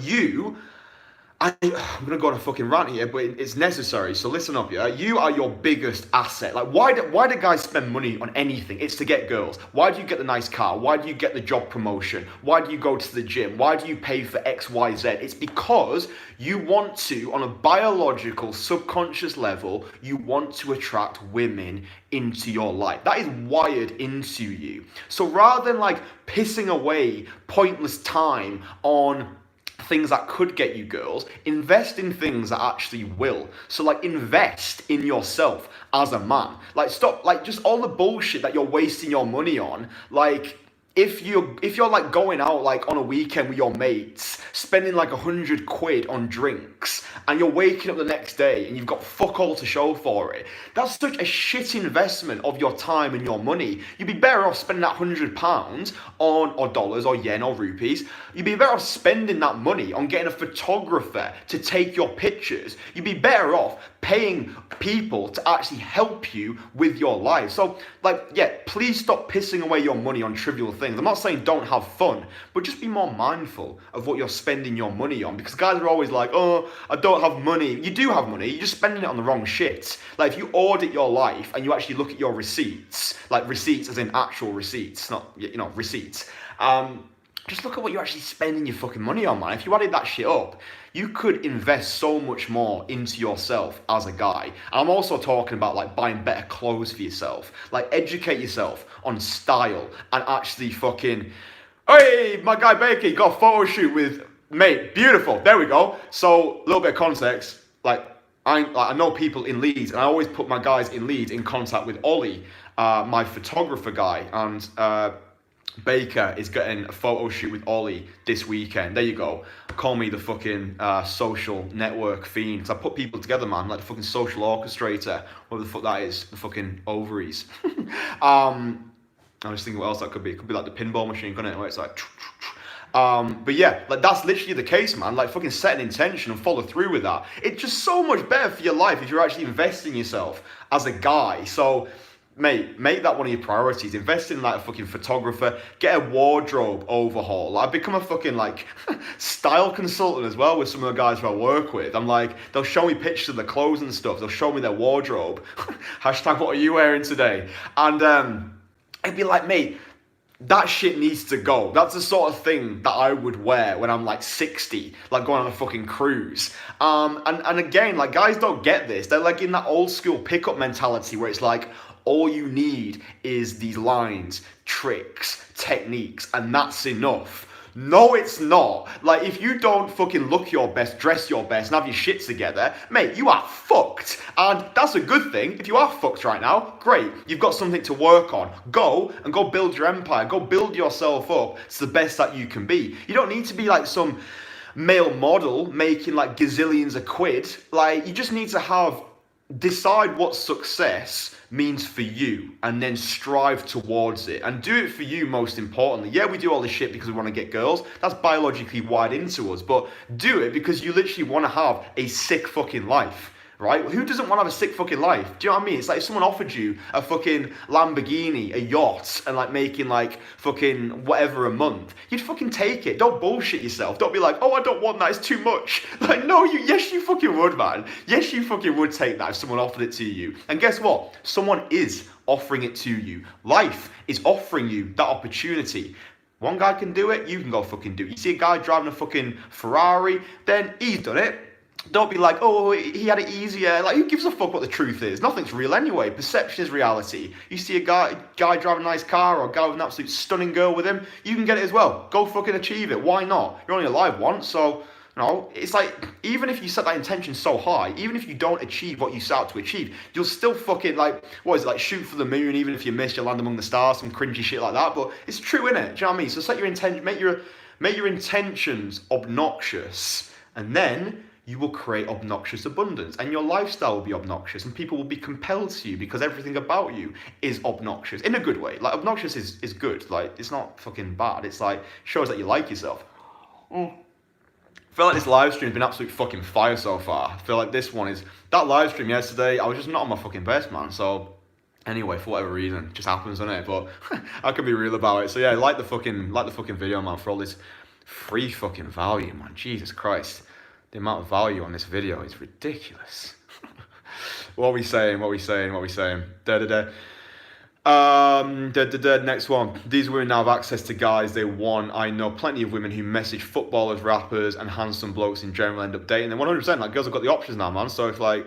I'm gonna go on a fucking rant here, but it's necessary. So listen up, yeah. You are your biggest asset. Like, why do guys spend money on anything? It's to get girls. Why do you get the nice car? Why do you get the job promotion? Why do you go to the gym? Why do you pay for X, Y, Z? It's because you want to, on a biological, subconscious level, you want to attract women into your life. That is wired into you. So rather than like pissing away pointless time on things that could get you girls, invest in things that actually will. So like, invest in yourself as a man. Like, stop, like, just all the bullshit that you're wasting your money on. Like, if you're like going out like on a weekend with your mates, spending like 100 quid on drinks, and you're waking up the next day and you've got fuck all to show for it, that's such a shit investment of your time and your money. You'd be better off spending that £100 on, or dollars, or yen, or rupees. You'd be better off spending that money on getting a photographer to take your pictures. You'd be better off paying people to actually help you with your life. So like, yeah, please stop pissing away your money on trivial things. I'm not saying don't have fun, but just be more mindful of what you're spending your money on, because guys are always like, oh, I don't have money. You do have money, you're just spending it on the wrong shit. Like, if you audit your life and you actually look at your receipts, like receipts as in actual receipts, not, you know, receipts, just look at what you're actually spending your fucking money on, man. If you added that shit up, you could invest so much more into yourself as a guy. And I'm also talking about like buying better clothes for yourself. Like, educate yourself on style and actually fucking, hey, my guy Baker, got a photo shoot with, mate, beautiful. There we go. So, a little bit of context, I know people in Leeds, and I always put my guys in Leeds in contact with Ollie, my photographer guy, and Baker is getting a photo shoot with Ollie this weekend. There you go. Call me the fucking social network fiend. Because I put people together, man, like the fucking social orchestrator. Whatever the fuck that is. The fucking ovaries. I'm just thinking what else that could be. It could be like the pinball machine, couldn't it? Where it's like... but yeah, like, that's literally the case, man. Like, fucking set an intention and follow through with that. It's just so much better for your life if you're actually investing in yourself as a guy. So... mate, make that one of your priorities. Invest in like a fucking photographer. Get a wardrobe overhaul. Like, I've become a fucking like style consultant as well with some of the guys who I work with. I'm like, they'll show me pictures of the clothes and stuff. They'll show me their wardrobe. Hashtag, what are you wearing today? And I'd be like, mate, that shit needs to go. That's the sort of thing that I would wear when I'm like 60, like going on a fucking cruise. And again, like, guys don't get this. They're like in that old school pickup mentality where it's like, all you need is these lines, tricks, techniques, and that's enough. No, it's not. Like, if you don't fucking look your best, dress your best, and have your shit together, mate, you are fucked. And that's a good thing. If you are fucked right now, great. You've got something to work on. Go build your empire. Go build yourself up to the best that you can be. You don't need to be like some male model making like gazillions of quid. Like, you just need to decide what success means for you, and then strive towards it, and do it for you most importantly. Yeah, we do all this shit because we want to get girls. That's biologically wired into us, but do it because you literally want to have a sick fucking life. Right? Who doesn't want to have a sick fucking life? Do you know what I mean? It's like if someone offered you a fucking Lamborghini, a yacht, and like making like fucking whatever a month, you'd fucking take it. Don't bullshit yourself. Don't be like, oh, I don't want that, it's too much. Like, no, yes, you fucking would, man. Yes, you fucking would take that if someone offered it to you. And guess what? Someone is offering it to you. Life is offering you that opportunity. One guy can do it, you can go fucking do it. You see a guy driving a fucking Ferrari, then he's done it. Don't be like, oh, he had it easier. Like, who gives a fuck what the truth is? Nothing's real anyway. Perception is reality. You see a guy driving a nice car, or a guy with an absolute stunning girl with him, you can get it as well. Go fucking achieve it. Why not? You're only alive once, so, you know, it's like, even if you set that intention so high, even if you don't achieve what you set out to achieve, you'll still fucking, like, what is it, like, shoot for the moon, even if you miss, you'll land among the stars, some cringy shit like that, but it's true, innit? Do you know what I mean? So set your intention, make your intentions obnoxious, and then you will create obnoxious abundance, and your lifestyle will be obnoxious, and people will be compelled to you because everything about you is obnoxious in a good way. Like, obnoxious is good. Like, it's not fucking bad. It's like, shows that you like yourself. I feel like this live stream's been absolute fucking fire so far. I feel like this one is, that live stream yesterday, I was just not on my fucking best, man. So anyway, for whatever reason, it just happens, doesn't it? But I can be real about it. So yeah, like the fucking video, man, for all this free fucking value, man. Jesus Christ. The amount of value on this video is ridiculous. What are we saying? Next one. These women now have access to guys they want. I know plenty of women who message footballers, rappers, and handsome blokes in general end up dating them. 100%. Like, girls have got the options now, man. So if, like,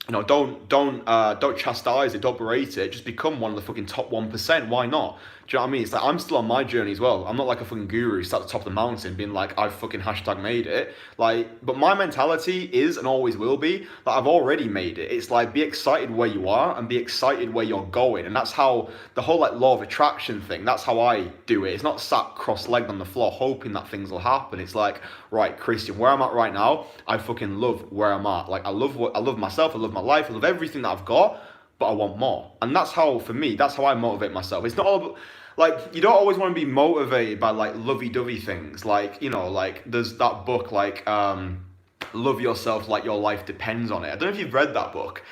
you know, don't chastise it, don't berate it. Just become one of the fucking top 1%. Why not? Do you know what I mean? It's like, I'm still on my journey as well. I'm not like a fucking guru who's at the top of the mountain being like, I've fucking hashtag made it. Like, but my mentality is and always will be that I've already made it. It's like, be excited where you are and be excited where you're going. And that's how the whole like law of attraction thing, that's how I do it. It's not sat cross-legged on the floor hoping that things will happen. It's like, right, Christian, where I'm at right now, I fucking love where I'm at. Like, I love myself, I love my life, I love everything that I've got, but I want more. And that's how, for me, that's how I motivate myself. It's not all about, like, you don't always want to be motivated by, like, lovey-dovey things. Like, you know, like, there's that book, like, Love Yourself Like Your Life Depends on It. I don't know if you've read that book.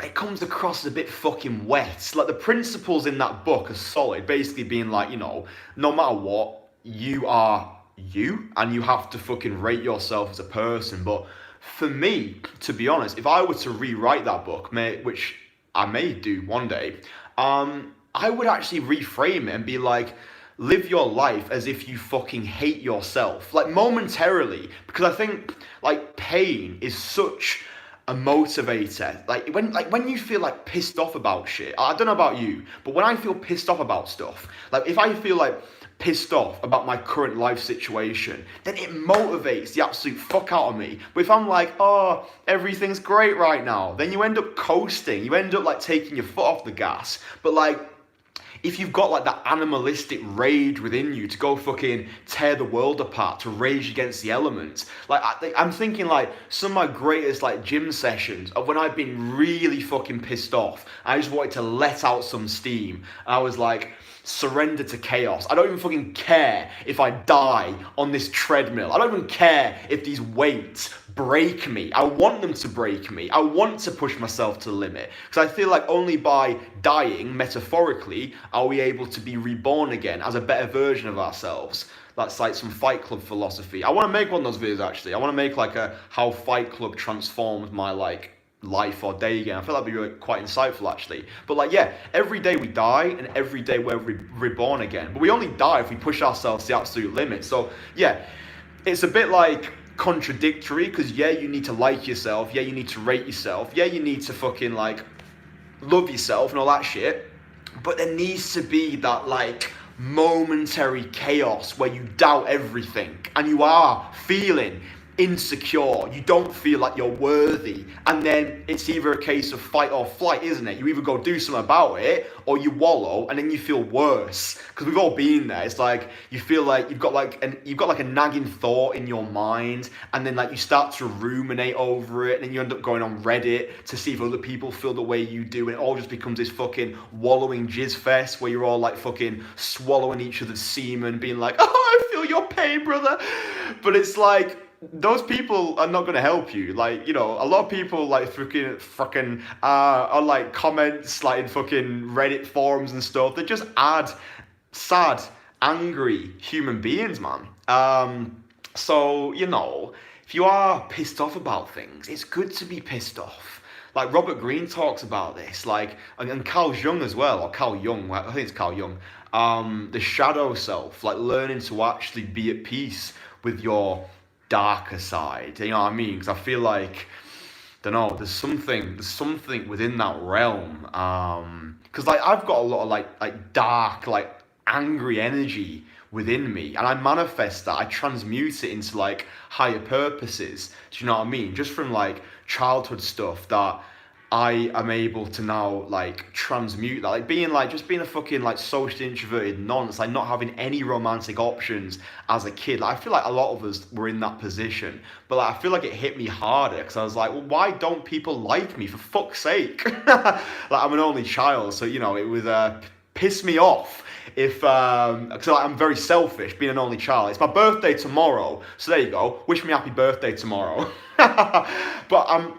It comes across as a bit fucking wet. Like, the principles in that book are solid. Basically being like, you know, no matter what, you are you, and you have to fucking rate yourself as a person. But for me, to be honest, if I were to rewrite that book, which I may do one day, I would actually reframe it and be like, live your life as if you fucking hate yourself, like momentarily, because I think like pain is such a motivator. Like when you feel like pissed off about shit, I don't know about you, but when I feel pissed off about stuff, like if I feel like pissed off about my current life situation, then it motivates the absolute fuck out of me. But if I'm like, oh, everything's great right now, then you end up coasting, you end up like taking your foot off the gas. But like, if you've got like that animalistic rage within you to go fucking tear the world apart, to rage against the elements, like I'm thinking like some of my greatest like gym sessions of when I've been really fucking pissed off. I just wanted to let out some steam. I was like, surrender to chaos. I don't even fucking care if I die on this treadmill. I don't even care if these weights break me. I want them to break me. I want to push myself to the limit, because I feel like only by dying, metaphorically, are we able to be reborn again as a better version of ourselves. That's like some Fight Club philosophy. I want to make one of those videos actually. I want to make like a how Fight Club transformed my like life or day again. I feel that'd be really quite insightful actually. But like, yeah, every day we die and every day we're reborn again. But we only die if we push ourselves to the absolute limit. So yeah, it's a bit like contradictory, because yeah, you need to like yourself, yeah, you need to rate yourself, yeah, you need to fucking like love yourself and all that shit, but there needs to be that like momentary chaos where you doubt everything and you are feeling insecure, you don't feel like you're worthy, and then it's either a case of fight or flight, isn't it? You either go do something about it or you wallow and then you feel worse, because we've all been there. It's like you feel like you've got like a nagging thought in your mind, and then like you start to ruminate over it, and then you end up going on Reddit to see if other people feel the way you do, and it all just becomes this fucking wallowing jizz fest where you're all like fucking swallowing each other's semen, being like, oh, I feel your pain, brother. But it's like, those people are not going to help you. Like, you know, a lot of people like fucking on like comments like in fucking Reddit forums and stuff, they just add sad, angry human beings, man. So, you know, if you are pissed off about things, it's good to be pissed off. like Robert Greene talks about this, like, and Carl Jung as well, or Carl Jung, I think it's Carl Jung, the shadow self, like learning to actually be at peace with your darker side, you know what I mean? Because I feel like, don't know, there's something within that realm, because like I've got a lot of like dark, like angry energy within me, and I manifest that, I transmute it into like higher purposes, do you know what I mean? Just from like childhood stuff that I am able to now like transmute that, like being a fucking like socially introverted nonce, like not having any romantic options as a kid. Like I feel like a lot of us were in that position, but like I feel like it hit me harder because I was like, well, why don't people like me, for fuck's sake? Like I'm an only child, so you know it would piss me off if because I'm very selfish being an only child. It's my birthday tomorrow, so there you go, wish me happy birthday tomorrow. But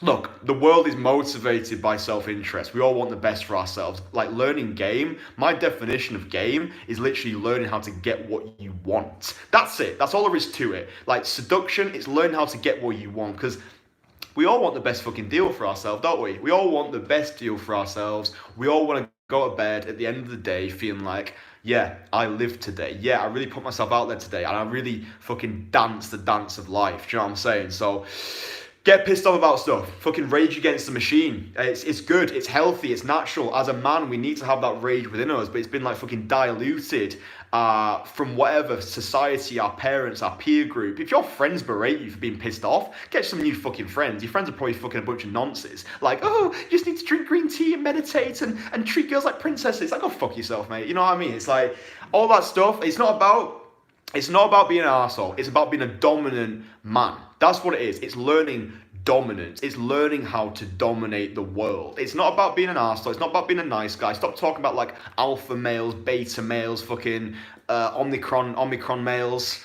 look, the world is motivated by self-interest. We all want the best for ourselves. Like learning game, my definition of game is literally learning how to get what you want. That's it. That's all there is to it. Like seduction, it's learning how to get what you want, because we all want the best fucking deal for ourselves, don't we? We all want the best deal for ourselves. We all want to go to bed at the end of the day feeling like, yeah, I lived today. Yeah, I really put myself out there today, and I really fucking danced the dance of life. Do you know what I'm saying? So get pissed off about stuff. Fucking rage against the machine. It's good. It's healthy. It's natural. As a man, we need to have that rage within us, but it's been like fucking diluted from whatever society, our parents, our peer group. If your friends berate you for being pissed off, get some new fucking friends. Your friends are probably fucking a bunch of nonsense. Like, oh, you just need to drink green tea and meditate and treat girls like princesses. Like, go fuck yourself, mate. You know what I mean? It's like all that stuff. It's not about being an arsehole. It's about being a dominant man. That's what it is. It's learning dominance. It's learning how to dominate the world. It's not about being an arsehole. It's not about being a nice guy. Stop talking about like alpha males, beta males, fucking Omicron males.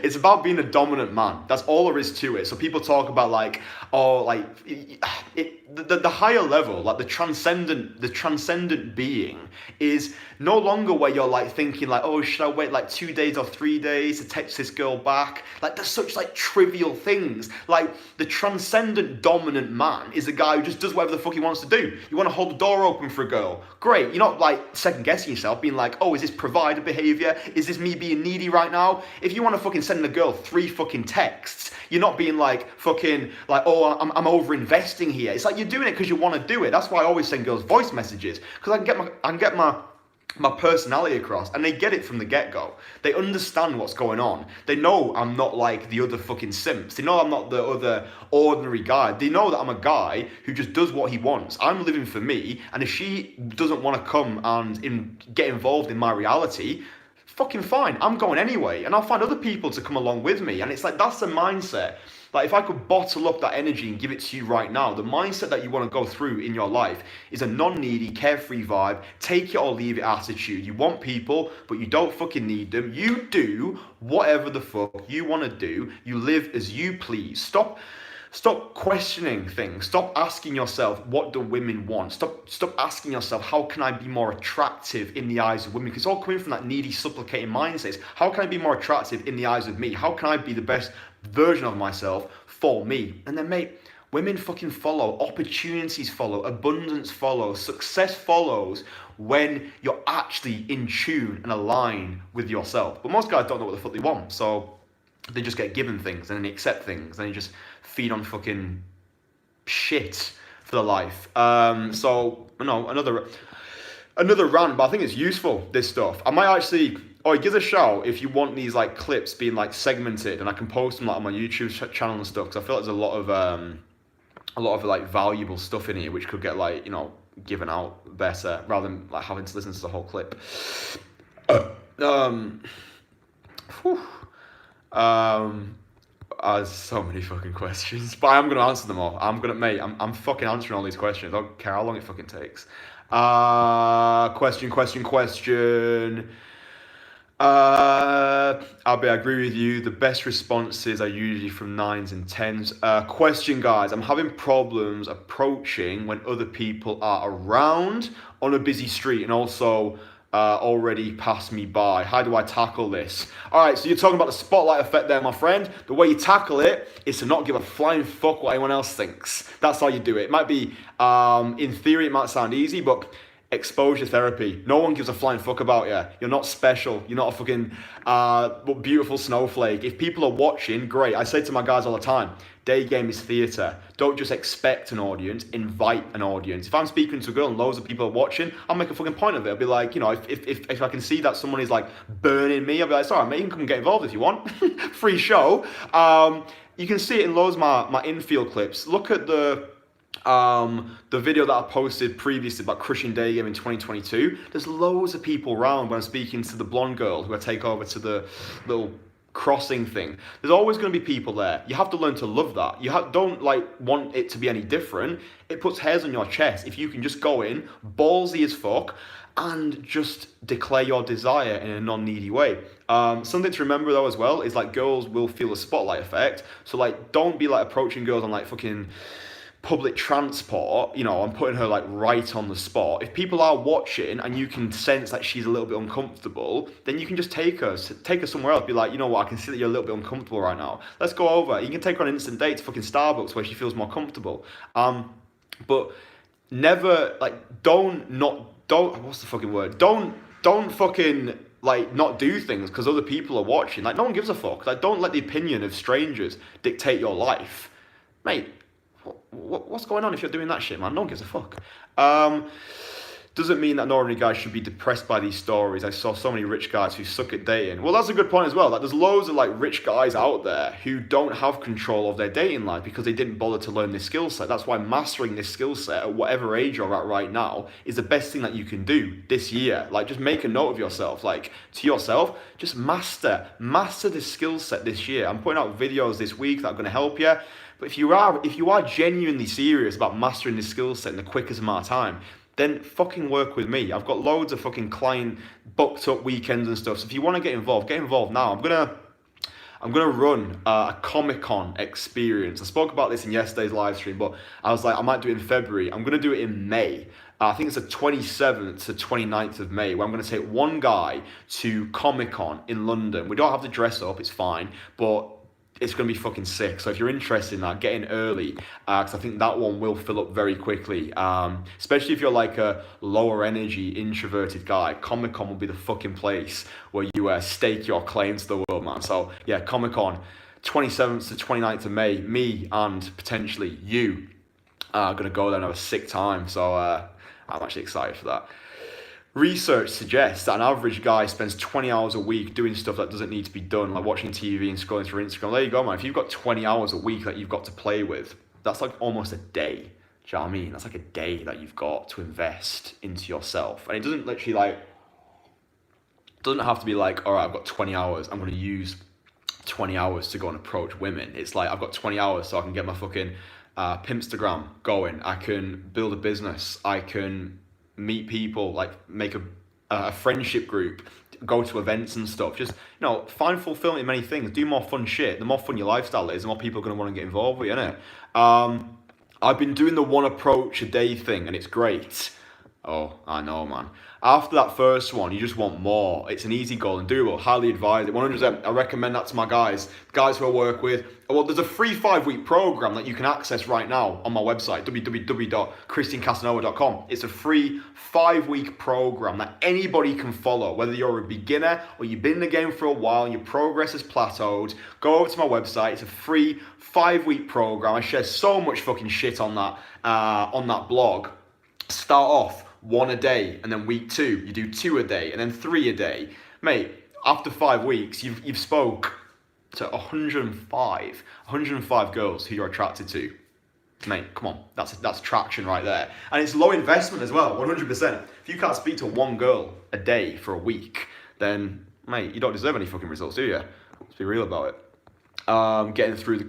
It's about being a dominant man. That's all there is to it. So people talk about like, oh, like the higher level, like the transcendent being is no longer where you're like thinking like, oh, should I wait like 2 days or 3 days to text this girl back? Like there's such like trivial things. Like the transcendent dominant man is a guy who just does whatever the fuck he wants to do. You want to hold the door open for a girl? Great. You're not like second guessing yourself, being like, oh, is this provider behavior? Is this me being needy right now? If you want to fucking send a girl 3 fucking texts, you're not being like fucking like, oh, I'm over investing here. It's like you're doing it because you want to do it. That's why I always send girls voice messages, because I can get my personality across, and they get it from the get-go. They understand what's going on. They know I'm not like the other fucking simps. They know I'm not the other ordinary guy. They know that I'm a guy who just does what he wants. I'm living for me, and if she doesn't want to come and get involved in my reality, fucking fine, I'm going anyway, and I'll find other people to come along with me. And it's like, that's the mindset. Like if I could bottle up that energy and give it to you right now, the mindset that you want to go through in your life is a non-needy, carefree vibe, take it or leave it attitude. You want people, but you don't fucking need them. You do whatever the fuck you want to do. You live as you please. Stop questioning things. Stop asking yourself, what do women want? Stop asking yourself, how can I be more attractive in the eyes of women? Because it's all coming from that needy, supplicating mindset. How can I be more attractive in the eyes of me? How can I be the best version of myself for me? And then, mate, women fucking follow. Opportunities follow. Abundance follows. Success follows when you're actually in tune and aligned with yourself. But most guys don't know what the fuck they want. So they just get given things and then they accept things and they just feed on fucking shit for their life. So, you know, another rant, but I think it's useful, this stuff. I might actually, give a shout if you want these like clips being like segmented, and I can post them like on my YouTube channel and stuff, because I feel like there's a lot of like valuable stuff in here which could get like, you know, given out better rather than like having to listen to the whole clip. There's so many fucking questions, but I'm gonna answer them all. I'm fucking answering all these questions. I don't care how long it fucking takes. Question. Abby, I agree with you. The best responses are usually from 9s and 10s. Question, guys. I'm having problems approaching when other people are around on a busy street, and also already passed me by. How do I tackle this? All right, so you're talking about the spotlight effect there, my friend. The way you tackle it is to not give a flying fuck what anyone else thinks. That's how you do it. It might be, in theory, it might sound easy, but exposure therapy. No one gives a flying fuck about you. You're not special. You're not a fucking beautiful snowflake. If people are watching, great. I say to my guys all the time, day game is theatre. Don't just expect an audience, invite an audience. If I'm speaking to a girl and loads of people are watching, I'll make a fucking point of it. I'll be like, you know, if I can see that someone is like burning me, I'll be like, sorry, mate, you can come and get involved if you want. Free show. You can see it in loads of my infield clips. Look at the video that I posted previously about crushing day game in 2022. There's loads of people around when I'm speaking to the blonde girl who I take over to the little crossing thing. There's always going to be people there. You have to learn to love that. Don't like want it to be any different. It puts hairs on your chest if you can just go in ballsy as fuck and just declare your desire in a non-needy way. Something to remember though as well is like girls will feel a spotlight effect. So like don't be like approaching girls on like fucking public transport, you know, I'm putting her like right on the spot. If people are watching and you can sense that she's a little bit uncomfortable, then you can just take her somewhere else. Be like, you know what, I can see that you're a little bit uncomfortable right now. Let's go over. You can take her on an instant date to fucking Starbucks where she feels more comfortable. But never like don't what's the fucking word? Don't fucking like not do things because other people are watching. Like no one gives a fuck. Like don't let the opinion of strangers dictate your life, mate. What's going on if you're doing that shit, man? No one gives a fuck. Doesn't mean that ordinary guys should be depressed by these stories. I saw so many rich guys who suck at dating. Well, that's a good point as well. Like, there's loads of like rich guys out there who don't have control of their dating life because they didn't bother to learn this skill set. That's why mastering this skill set at whatever age you're at right now is the best thing that you can do this year. Like, just make a note of yourself. Like, to yourself, just master this skill set this year. I'm putting out videos this week that are going to help you. But if you are genuinely serious about mastering this skill set in the quickest amount of time, then fucking work with me. I've got loads of fucking client booked up weekends and stuff. So if you want to get involved now. I'm gonna run a Comic-Con experience. I spoke about this in yesterday's live stream, but I was like, I might do it in February. I'm gonna do it in May. I think it's the 27th to 29th of May, where I'm going to take one guy to Comic-Con in London. We don't have to dress up, it's fine, but it's going to be fucking sick. So if you're interested in that, get in early, because I think that one will fill up very quickly. Especially if you're like a lower energy, introverted guy, Comic-Con will be the fucking place where you stake your claim to the world, man. So yeah, Comic-Con, 27th to 29th of May, me and potentially you are going to go there and have a sick time. So I'm actually excited for that. Research suggests that an average guy spends 20 hours a week doing stuff that doesn't need to be done, like watching TV and scrolling through Instagram. There you go, man. If you've got 20 hours a week that you've got to play with, that's like almost a day. Do you know what I mean? That's like a day that you've got to invest into yourself. And it doesn't literally like, doesn't have to be like, all right, I've got 20 hours. I'm going to use 20 hours to go and approach women. It's like, I've got 20 hours so I can get my fucking Pimpstagram going. I can build a business. I can meet people, like make a friendship group, go to events and stuff. Just, you know, find fulfillment in many things. Do more fun shit. The more fun your lifestyle is, the more people are going to want to get involved with you, innit? I've been doing the one approach a day thing and it's great. Oh, I know, man. After that first one, you just want more. It's an easy goal and doable. Highly advise it. 100%. I recommend that to my guys who I work with. Well, there's a free 5-week program that you can access right now on my website, www.christiancasanova.com. It's a free 5-week program that anybody can follow, whether you're a beginner or you've been in the game for a while and your progress has plateaued. Go over to my website. It's a free 5-week program. I share so much fucking shit on that blog. Start off 1 a day, and then week 2 you do 2 a day, and then 3 a day. Mate, after 5 weeks you've spoke to 105 girls who you're attracted to. Mate, come on, that's traction right there. And it's low investment as well, 100%. If you can't speak to one girl a day for a week, then mate, you don't deserve any fucking results, do you? Let's be real about it. Getting through the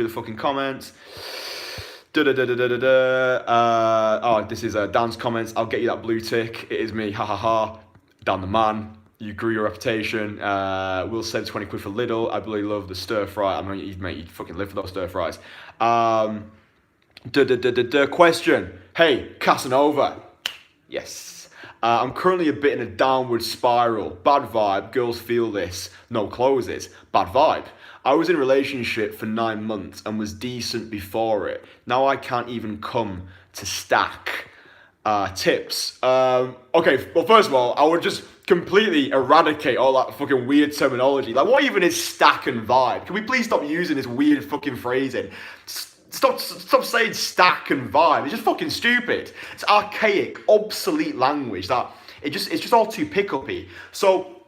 fucking comments. Oh, this is Dan's comments. I'll get you that blue tick. It is me. Ha ha ha. Dan the man. You grew your reputation. We'll save 20 quid for Lidl. I really love the stir fry. I mean, mate, you fucking live for those stir fries. Question. Hey, Kasanova. Yes. I'm currently a bit in a downward spiral. Bad vibe, girls feel this. No closes. Bad vibe. I was in a relationship for 9 months and was decent before it. Now I can't even come to stack. Tips. Okay, well, first of all, I would just completely eradicate all that fucking weird terminology. Like, what even is stack and vibe? Can we please stop using this weird fucking phrasing? Stop saying stack and vibe. It's just fucking stupid. It's archaic, obsolete language that it's just all too pick-uppy. So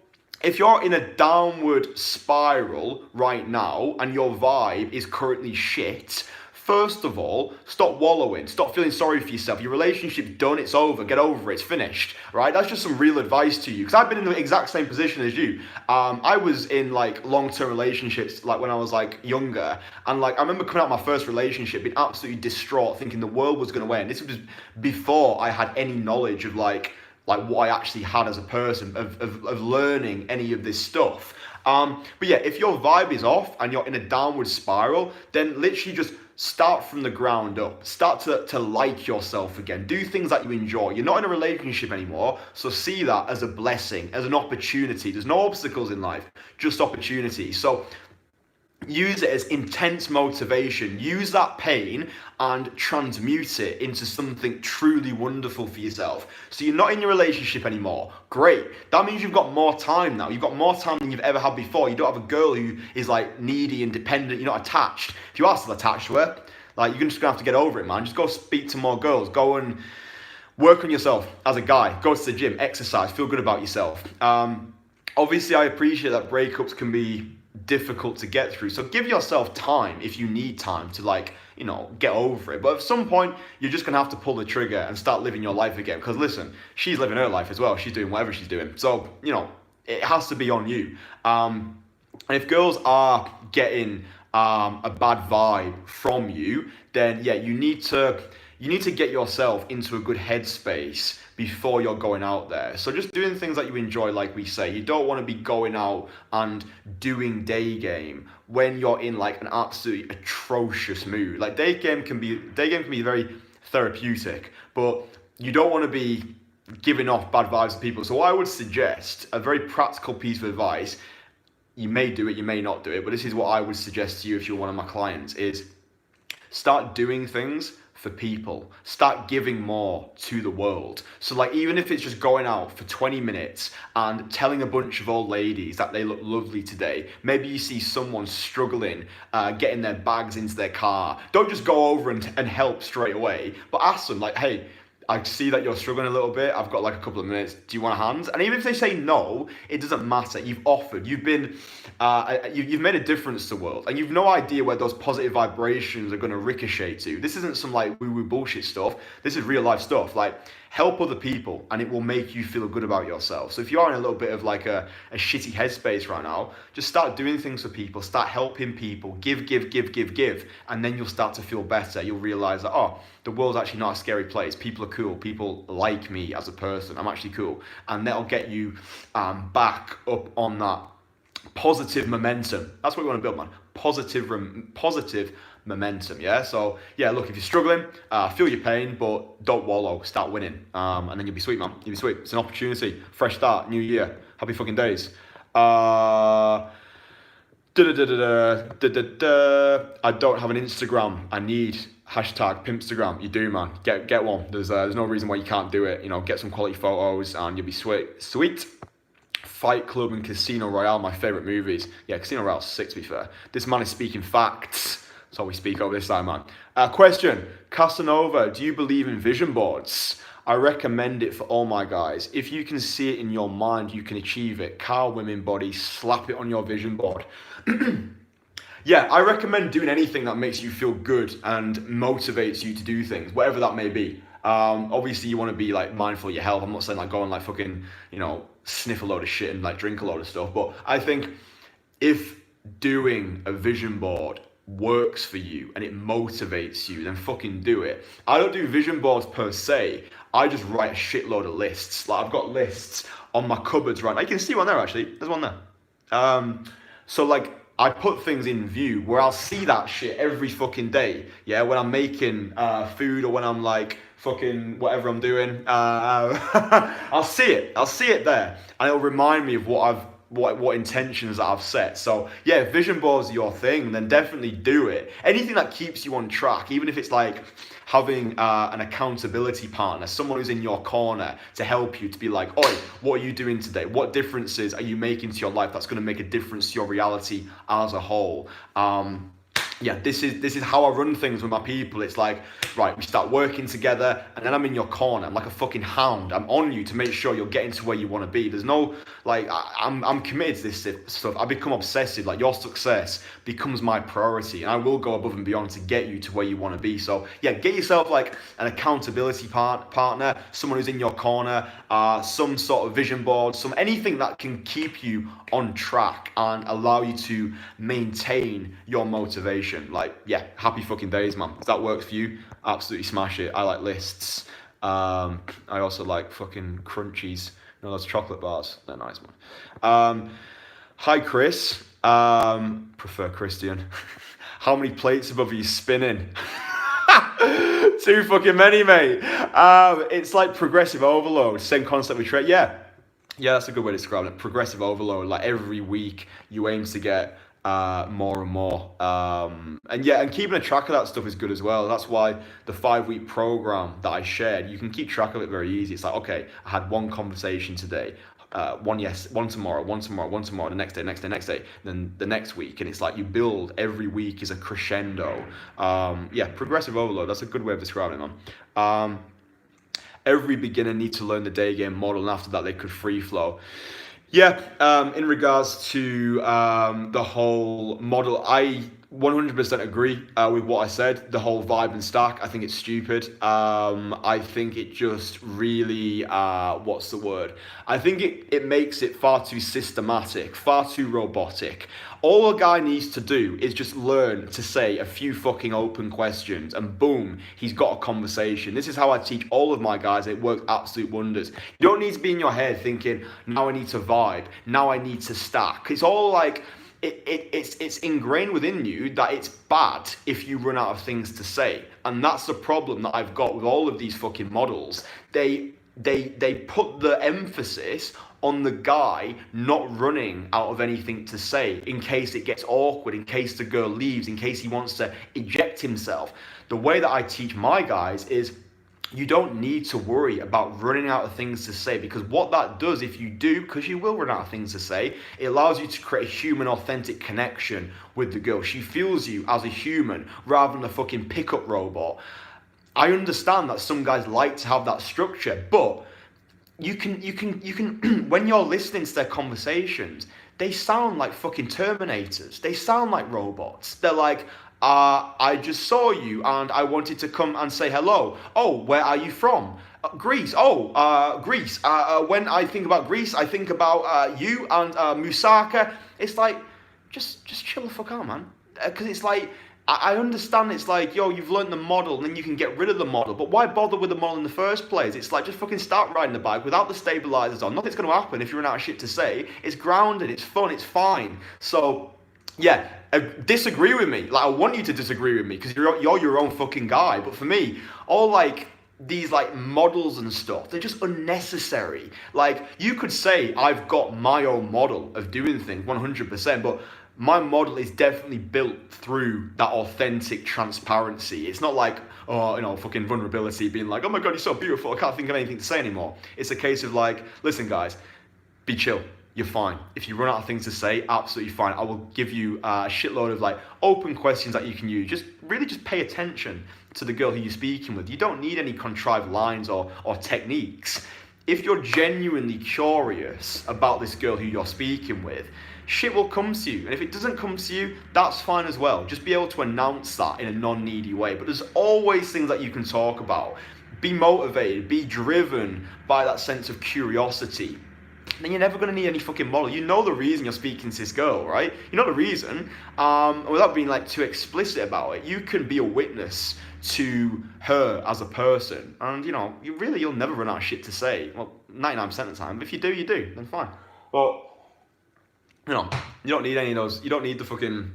if you're in a downward spiral right now and your vibe is currently shit, first of all, stop wallowing. Stop feeling sorry for yourself. Your relationship's done. It's over. Get over it. It's finished. Right? That's just some real advice to you. Because I've been in the exact same position as you. I was in like long-term relationships like when I was like younger. And like I remember coming out of my first relationship being absolutely distraught, thinking the world was going to end. This was before I had any knowledge of like what I actually had as a person, of learning any of this stuff. But yeah, if your vibe is off and you're in a downward spiral, then literally just start from the ground up. Start to like yourself again. Do things that you enjoy. You're not in a relationship anymore, so see that as a blessing, as an opportunity. There's no obstacles in life, just opportunities. So use it as intense motivation. Use that pain and transmute it into something truly wonderful for yourself. So you're not in your relationship anymore. Great. That means you've got more time now. You've got more time than you've ever had before. You don't have a girl who is like needy and dependent. You're not attached. If you are still attached to her, like you're just gonna have to get over it, man. Just go speak to more girls. Go and work on yourself as a guy. Go to the gym, exercise, feel good about yourself. Obviously, I appreciate that breakups can be difficult to get through, so give yourself time if you need time to like, you know, get over it. But at some point you're just gonna have to pull the trigger and start living your life again, because listen, she's living her life as well. She's doing whatever she's doing, so you know it has to be on you. And if girls are getting a bad vibe from you, then yeah, you need to get yourself into a good headspace before you're going out there. So just doing things that you enjoy, like we say. You don't want to be going out and doing day game when you're in like an absolutely atrocious mood. Like day game can be very therapeutic, but you don't want to be giving off bad vibes to people. So I would suggest a very practical piece of advice. You may do it, you may not do it, but this is what I would suggest to you if you're one of my clients, is start doing things for people. Start giving more to the world. So like, even if it's just going out for 20 minutes and telling a bunch of old ladies that they look lovely today. Maybe you see someone struggling, getting their bags into their car. Don't just go over and help straight away, but ask them like, hey, I see that you're struggling a little bit. I've got like a couple of minutes. Do you want a hand? And even if they say no, it doesn't matter. You've offered. You've been, you've made a difference to the world, and you've no idea where those positive vibrations are going to ricochet to. This isn't some like woo-woo bullshit stuff. This is real life stuff. Like, help other people, and it will make you feel good about yourself. So if you are in a little bit of like a shitty headspace right now, just start doing things for people. Start helping people. Give, and then you'll start to feel better. You'll realize that, oh, the world's actually not a scary place. People are cool. People like me as a person. I'm actually cool. And that'll get you back up on that positive momentum. That's what we want to build, man. Positive momentum, yeah? So, yeah, look, if you're struggling, feel your pain, but don't wallow. Start winning. And then you'll be sweet, man. You'll be sweet. It's an opportunity. Fresh start. New year. Happy fucking days. I don't have an Instagram. I need #Pimpstagram. You do, man. Get one. There's no reason why you can't do it. You know, get some quality photos and you'll be sweet. Fight Club and Casino Royale, my favorite movies. Yeah, Casino Royale's sick, to be fair. This man is speaking facts. That's all we speak over this time, man. Question. Kasanova, do you believe in vision boards? I recommend it for all my guys. If you can see it in your mind, you can achieve it. Car, women, body, slap it on your vision board. Yeah, I recommend doing anything that makes you feel good and motivates you to do things, whatever that may be. Obviously, you want to be like mindful of your health. I'm not saying like go and like fucking, you know, sniff a load of shit and like drink a load of stuff. But I think if doing a vision board works for you and it motivates you, then fucking do it. I don't do vision boards per se. I just write a shitload of lists. Like, I've got lists on my cupboards right now. You can see one there, actually. There's one there. So like, I put things in view where I'll see that shit every fucking day. Yeah, when I'm making food or when I'm like fucking whatever I'm doing. I'll see it there, and it'll remind me of what intentions that I've set. So yeah, if vision boards are your thing, then definitely do it. Anything that keeps you on track, even if it's like having an accountability partner, someone who's in your corner to help you, to be like, oi, what are you doing today? What differences are you making to your life that's going to make a difference to your reality as a whole? Yeah, this is how I run things with my people. It's like, right, we start working together, and then I'm in your corner. I'm like a fucking hound. I'm on you to make sure you're getting to where you want to be. There's no, like, I'm committed to this stuff. I become obsessive. Like, your success becomes my priority, and I will go above and beyond to get you to where you want to be. So yeah, get yourself like an accountability partner, someone who's in your corner, some sort of vision board, anything that can keep you on track and allow you to maintain your motivation. Like, yeah, happy fucking days, man. If that works for you, absolutely smash it. I like lists. I also like fucking crunchies. You know, those chocolate bars. They're nice, man. Hi, Chris. Prefer Christian. How many plates above are you spinning? Too fucking many, mate. It's like progressive overload. Same concept we trade. Yeah, that's a good way to describe it. Progressive overload. Like every week you aim to get more and more. And keeping a track of that stuff is good as well. That's why the 5-week program that I shared, you can keep track of it very easy. It's like, okay, I had one conversation today. One tomorrow, the next day, then the next week, and it's like you build every week is a crescendo. Progressive overload, that's a good way of describing it, man. Every beginner needs to learn the day game model, and after that they could free flow. Yeah, in regards to the whole model, I 100% agree with what I said. The whole vibe and stack, I think it's stupid. I think it just really, what's the word? I think it makes it far too systematic, far too robotic. All a guy needs to do is just learn to say a few fucking open questions, and boom, he's got a conversation. This is how I teach all of my guys. It works absolute wonders. You don't need to be in your head thinking, now I need to vibe, now I need to stack. It's all like, it's ingrained within you that it's bad if you run out of things to say. And that's the problem that I've got with all of these fucking models. They put the emphasis on the guy not running out of anything to say in case it gets awkward, in case the girl leaves, in case he wants to eject himself. The way that I teach my guys is you don't need to worry about running out of things to say, because what that does, if you do, because you will run out of things to say, it allows you to create a human, authentic connection with the girl. She feels you as a human rather than a fucking pickup robot. I understand that some guys like to have that structure, but you can when you're listening to their conversations, they sound like fucking Terminators. They sound like robots. They're like, I just saw you and I wanted to come and say hello. Oh, where are you from? Greece. Oh, Greece. When I think about Greece, I think about you and Moussaka. It's like, just chill the fuck out, man. Because it's like, I understand it's like, yo, you've learned the model and then you can get rid of the model, but why bother with the model in the first place? It's like, just fucking start riding the bike without the stabilizers on. Nothing's going to happen if you're running out of shit to say. It's grounded, it's fun, it's fine. So, yeah, disagree with me. Like, I want you to disagree with me because you're your own fucking guy. But for me, all like these like models and stuff, they're just unnecessary. Like, you could say I've got my own model of doing things 100%, but my model is definitely built through that authentic transparency. It's not like, oh, you know, fucking vulnerability, being like, oh my God, you're so beautiful, I can't think of anything to say anymore. It's a case of like, listen guys, be chill, you're fine. If you run out of things to say, absolutely fine. I will give you a shitload of like open questions that you can use. Just really just pay attention to the girl who you're speaking with. You don't need any contrived lines or techniques. If you're genuinely curious about this girl who you're speaking with, shit will come to you. And if it doesn't come to you, that's fine as well. Just be able to announce that in a non-needy way. But there's always things that you can talk about. Be motivated, be driven by that sense of curiosity. Then you're never going to need any fucking model. You know the reason you're speaking to this girl, right? You know the reason. Without being like too explicit about it, you can be a witness to her as a person. And you know, you'll never run out of shit to say. Well, 99% of the time. But if you do, you do. Then fine. But you know, you don't need any of those. You don't need the fucking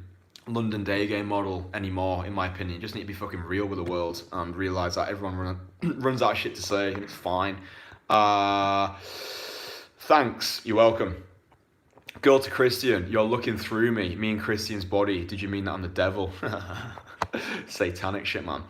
London day game model anymore, in my opinion. You just need to be fucking real with the world and realise that everyone runs out of shit to say, and it's fine. Thanks, you're welcome. Girl to Christian, you're looking through me and Christian's body. Did you mean that I'm the devil? Satanic shit, man.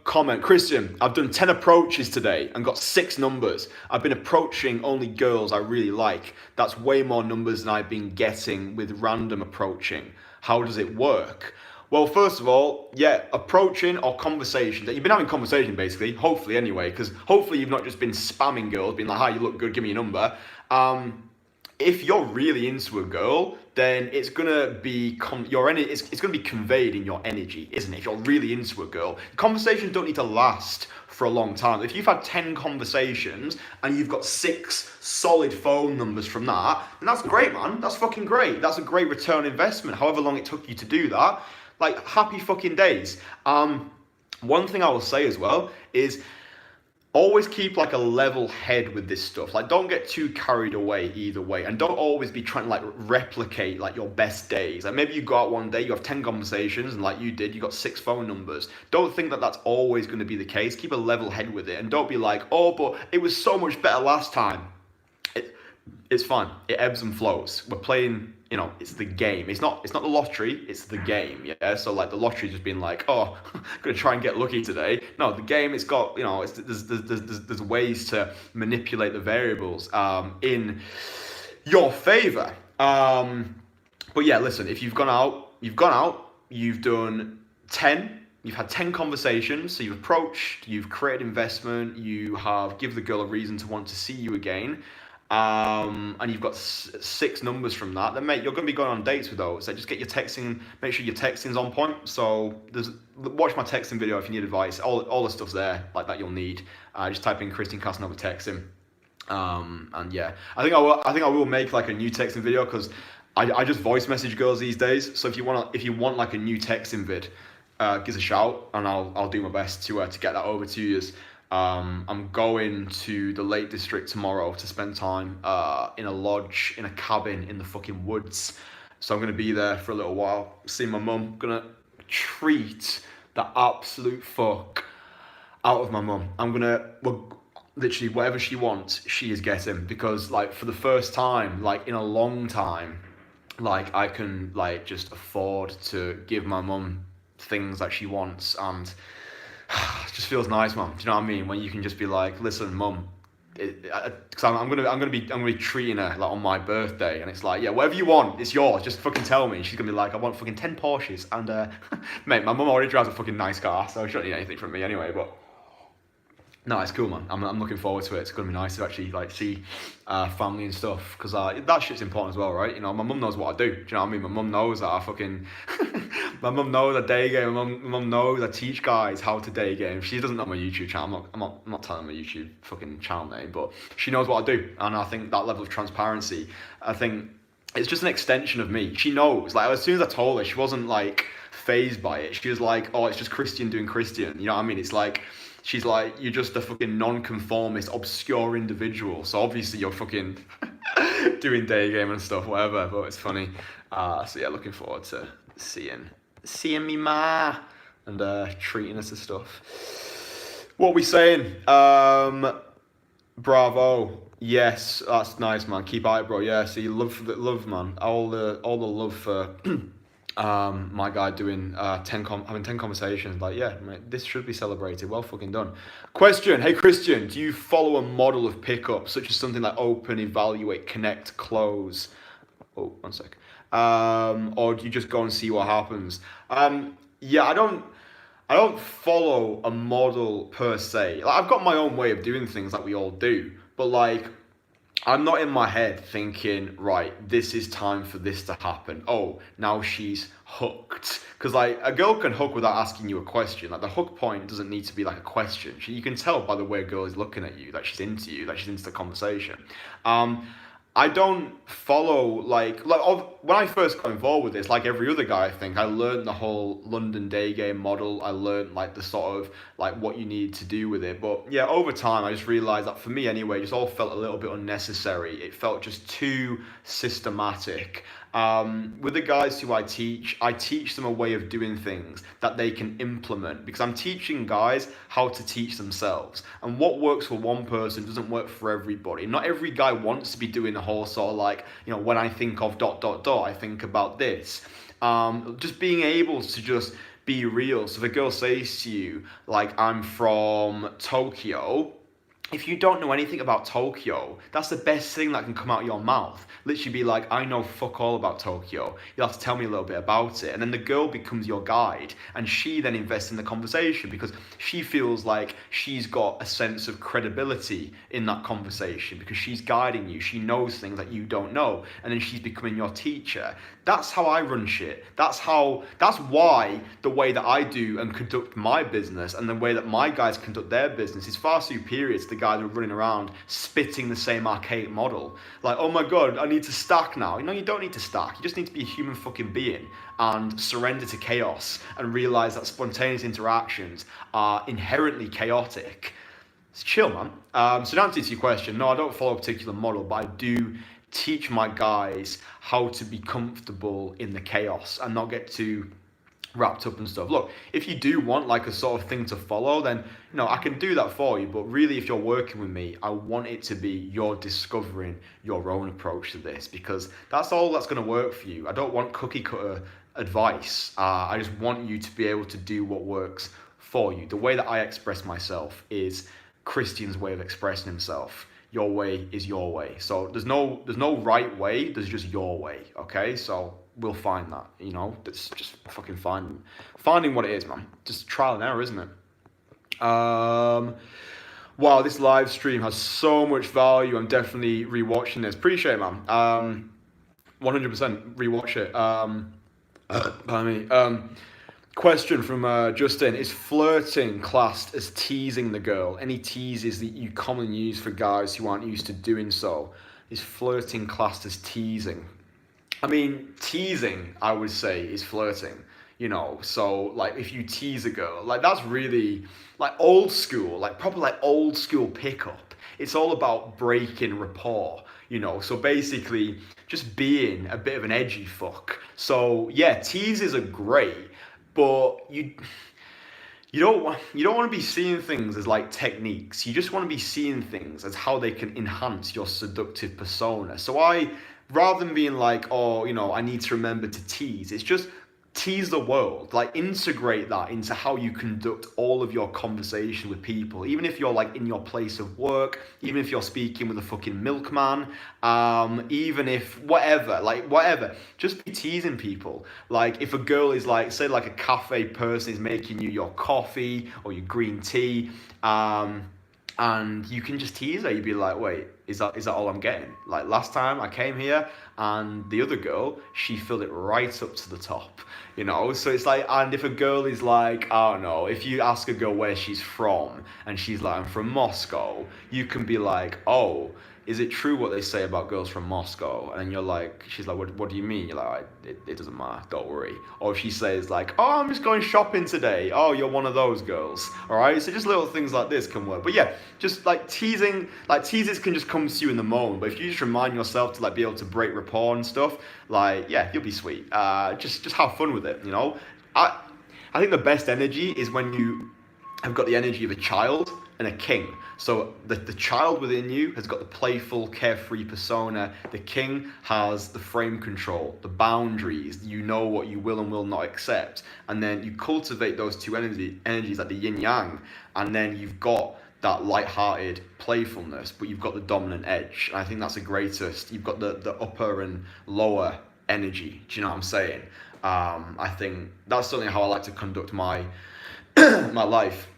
Comment, Christian, I've done 10 approaches today and got 6 numbers. I've been approaching only girls I really like. That's way more numbers than I've been getting with random approaching. How does it work? Well, first of all, yeah, approaching or conversation. You've been having conversation, basically, hopefully anyway, because hopefully you've not just been spamming girls, being like, hi, you look good, give me your number. If you're really into a girl, then it's gonna be it's gonna be conveyed in your energy, isn't it? If you're really into a girl, conversations don't need to last for a long time. If you've had 10 conversations and you've got 6 solid phone numbers from that, then that's great, man. That's fucking great. That's a great return on investment. However long it took you to do that, like, happy fucking days. One thing I will say as well is, always keep like a level head with this stuff. Like, don't get too carried away either way, and don't always be trying to like replicate like your best days. Like, maybe you go out one day, you have 10 conversations, and like you did, you got 6 phone numbers. Don't think that that's always going to be the case. Keep a level head with it, and don't be like, oh, but it was so much better last time. It's fine. It ebbs and flows. We're playing, you know, it's the game. It's not the lottery, it's the game, yeah? So, like, the lottery just being like, oh, I'm going to try and get lucky today. No, the game, it's got, you know, there's ways to manipulate the variables in your favor. But yeah, listen, if you've gone out, you've done 10, you've had 10 conversations, so you've approached, you've created investment, you have give the girl a reason to want to see you again, and you've got 6 numbers from that, then mate, you're going to be going on dates with those. So just get your texting, make sure your texting's on point. So watch my texting video if you need advice. All the stuff's there, like, that you'll need. Just type in Christian Kasanova texting. And yeah, I think I will make like a new texting video, because I just voice message girls these days. So if you want like a new texting vid, give us a shout, and I'll do my best to get that over to you. I'm going to the Lake District tomorrow to spend time in a lodge, in a cabin in the fucking woods. So I'm going to be there for a little while, see my mum. Going to treat the absolute fuck out of my mum. Literally whatever she wants, she is getting, because like for the first time, like in a long time, like I can like just afford to give my mum things that she wants, and it just feels nice, man. Do you know what I mean? When you can just be like, listen, mum, because I'm gonna be treating her like on my birthday, and it's like, yeah, whatever you want, it's yours. Just fucking tell me. And she's gonna be like, I want fucking 10 Porsches, and mate, my mum already drives a fucking nice car, so she don't need anything from me anyway. But no, it's cool, man. I'm looking forward to it. It's gonna be nice to actually like see family and stuff, because that shit's important as well, right? You know, my mum knows what I do. Do you know what I mean? My mum knows that I fucking my mum knows I day game. My mum knows I teach guys how to day game. She doesn't know my YouTube channel. I'm not telling my YouTube fucking channel name, but she knows what I do, and I think that level of transparency, I think it's just an extension of me. She knows. Like, as soon as I told her, she wasn't like phased by it. She was like, oh, it's just Christian doing Christian. You know what I mean? It's like, she's like, you're just a fucking non-conformist, obscure individual. So obviously you're fucking doing day game and stuff, whatever. But it's funny. So yeah, looking forward to seeing me ma and treating us and stuff. What are we saying? Bravo. Yes, that's nice, man. Keep at it, bro. Yeah, see, love, man. All the love for my guy doing having 10 conversations. Like, yeah, mate, this should be celebrated. Well fucking done. Question: hey Christian, do you follow a model of pickup, such as something like open, evaluate, connect, close? Oh, one sec. Or do you just go and see what happens? Yeah, I don't follow a model per se. Like, I've got my own way of doing things, like we all do. But like, I'm not in my head thinking, right, this is time for this to happen. Oh, now she's hooked. Because like, a girl can hook without asking you a question. Like, the hook point doesn't need to be like a question. You can tell by the way a girl is looking at you that she's into you, that she's into the conversation. I don't follow, like when I first got involved with this, like every other guy, I think, I learned the whole London day game model. I learned like the sort of like what you need to do with it. But yeah, over time, I just realized that for me anyway, it just all felt a little bit unnecessary. It felt just too systematic. With the guys who I teach them a way of doing things that they can implement, because I'm teaching guys how to teach themselves. And what works for one person doesn't work for everybody. Not every guy wants to be doing the whole sort of like, when I think of ... I think about this. Just being able to just be real. So if a girl says to you, like, I'm from Tokyo, if you don't know anything about Tokyo, that's the best thing that can come out of your mouth. Literally be like, I know fuck all about Tokyo. You'll have to tell me a little bit about it. And then the girl becomes your guide. And she then invests in the conversation because she feels like she's got a sense of credibility in that conversation because she's guiding you. She knows things that you don't know. And then she's becoming your teacher. That's how I run shit. That's why the way that I do and conduct my business and the way that my guys conduct their business is far superior to the guys who are running around spitting the same archaic model. Like, oh my God, I need to stack now. You don't need to stack. You just need to be a human fucking being and surrender to chaos and realize that spontaneous interactions are inherently chaotic. It's chill, man. So to answer your question, no, I don't follow a particular model, but I do teach my guys how to be comfortable in the chaos and not get too wrapped up and stuff. Look, if you do want like a sort of thing to follow, then I can do that for you. But really, if you're working with me, I want it to be you're discovering your own approach to this, because that's all that's going to work for you. I don't want cookie cutter advice. I just want you to be able to do what works for you. The way that I express myself is Christian's way of expressing himself. Your way is your way. So there's no right way. There's just your way. Okay. So we'll find that. That's just fucking finding what it is, man. Just trial and error, isn't it? Wow, this live stream has so much value. I'm definitely rewatching this. Appreciate it, man. 100% rewatch it. Pardon me. Question from Justin: is flirting classed as teasing the girl? Any teases that you commonly use for guys who aren't used to doing so? Is flirting classed as teasing? I mean, teasing, I would say, is flirting. So like if you tease a girl, like that's really like old school, like proper like old school pickup. It's all about breaking rapport. So basically just being a bit of an edgy fuck. So yeah, teases are great. But you don't want to be seeing things as like techniques. You just want to be seeing things as how they can enhance your seductive persona. So rather than being like, I need to remember to tease, it's just tease the world. Like integrate that into how you conduct all of your conversation with people. Even if you're like in your place of work, even if you're speaking with a fucking milkman, even if whatever, just be teasing people. Like if a girl is like, say like a cafe person is making you your coffee or your green tea, and you can just tease her. You'd be like, wait, is that all I'm getting? Like last time I came here and the other girl, she filled it right up to the top, So it's like, and if a girl is like, I don't know, if you ask a girl where she's from and she's like, I'm from Moscow, you can be like, oh, is it true what they say about girls from Moscow? And you're like, she's like, what do you mean? You're like, it doesn't matter, don't worry. Or she says like, oh, I'm just going shopping today. Oh, you're one of those girls. All right. So just little things like this can work. But yeah, just like teases can just come to you in the moment. But if you just remind yourself to like be able to break rapport and stuff, like, yeah, you'll be sweet. Just have fun with it. I think the best energy is when you have got the energy of a child and a king. So the child within you has got the playful, carefree persona. The king has the frame control, the boundaries. You know what you will and will not accept. And then you cultivate those two energies like the yin yang. And then you've got that light-hearted playfulness, but you've got the dominant edge. And I think that's the greatest. You've got the upper and lower energy. Do you know what I'm saying? I think that's certainly how I like to conduct my my life.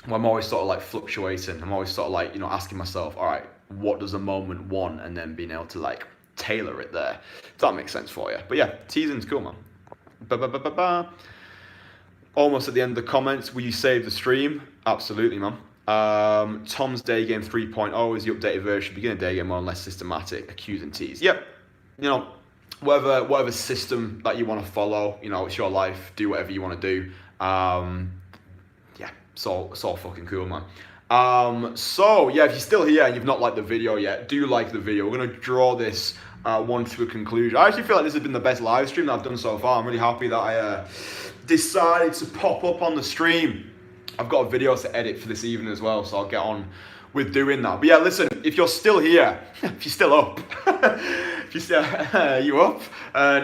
Well, I'm always sort of like fluctuating. I'm always sort of like, asking myself, all right, what does a moment want? And then being able to like tailor it there. If that makes sense for you. But yeah, teasing's cool, man. Almost at the end of the comments. Will you save the stream? Absolutely, man. Tom's Day Game 3.0 is the updated version. Begin a day game more and less systematic. Accuse and tease. Yep. Whatever system that you want to follow, it's your life. Do whatever you want to do. It's all fucking cool, man. So yeah, if you're still here and you've not liked the video yet, do like the video. We're gonna draw this one to a conclusion. I actually feel like this has been the best live stream that I've done so far. I'm really happy that I decided to pop up on the stream. I've got a video to edit for this evening as well, so I'll get on with doing that. But yeah, listen, if you're still here, if you're still up, if you're still, you up?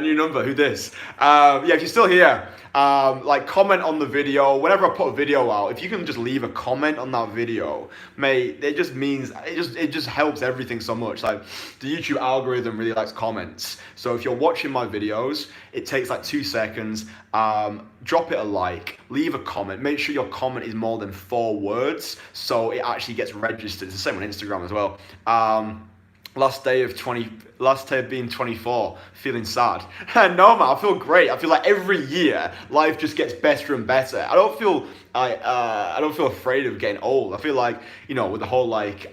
New number, who this? Yeah, if you're still here, like comment on the video. Whenever I put a video out, if you can just leave a comment on that video, mate, it just means, it just helps everything so much. Like the YouTube algorithm really likes comments. So if you're watching my videos, it takes like 2 seconds. Drop it a like, leave a comment, make sure your comment is more than 4 words so it actually gets registered. It's the same on Instagram as well. Last day of being 24, feeling sad. No man, I feel great. I feel like every year life just gets better and better. I don't feel afraid of getting old. I feel like, you know, with the whole like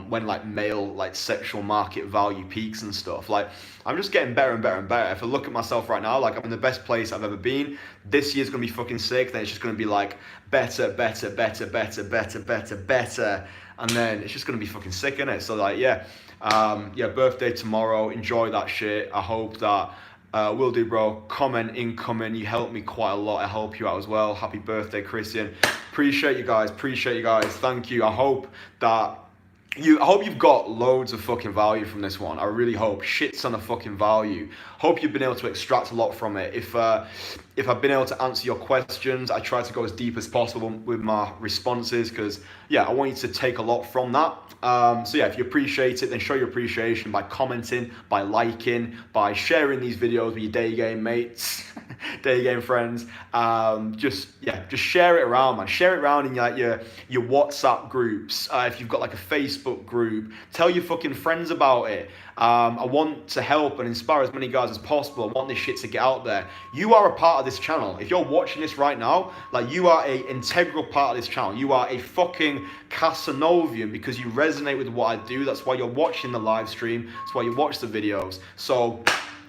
when like male like sexual market value peaks and stuff, like I'm just getting better and better and better. If I look at myself right now, like I'm in the best place I've ever been. This year's gonna be fucking sick, then it's just gonna be like better, and then it's just gonna be fucking sick, innit? So like yeah, birthday tomorrow, enjoy that shit. I hope that will do, bro. Comment incoming, you helped me quite a lot. I help you out as well. Happy birthday, Christian. Appreciate you guys, thank you. I hope you've got loads of fucking value from this one. I really hope. Shits on the fucking value. Hope you've been able to extract a lot from it. If I've been able to answer your questions, I try to go as deep as possible with my responses because, yeah, I want you to take a lot from that. So yeah, if you appreciate it, then show your appreciation by commenting, by liking, by sharing these videos with your day game mates, day game friends. Just share it around, man. Share it around in your WhatsApp groups. If you've got like a Facebook group, tell your fucking friends about it. I want to help and inspire as many guys as possible. I want this shit to get out there. You are a part of this channel. If you're watching this right now, like you are an integral part of this channel. You are a fucking Kasanovian because you resonate with what I do. That's why you're watching the live stream. That's why you watch the videos. So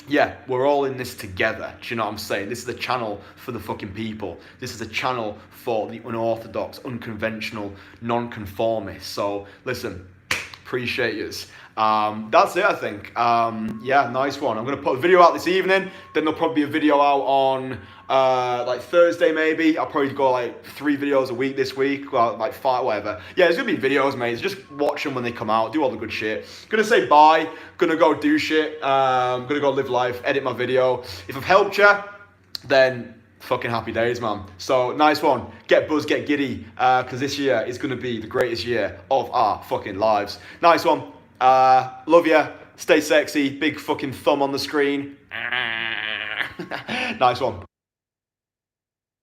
yeah, we're all in this together. Do you know what I'm saying? This is a channel for the fucking people. This is a channel for the unorthodox, unconventional, non-conformist. So listen, appreciate yous. That's it, I think. Yeah, nice one. I'm going to put a video out this evening. Then there'll probably be a video out on like Thursday maybe. I'll probably go like 3 videos a week this week. Well, like 5, whatever. Yeah, there's going to be videos, mate. Just watch them when they come out. Do all the good shit. Gonna say bye. Gonna go do shit. Gonna go live life. Edit my video. If I've helped you, then fucking happy days, man. So nice one. Get buzzed, get giddy, because this year is going to be the greatest year of our fucking lives. Nice one. Love ya. Stay sexy. Big fucking thumb on the screen. Nice one.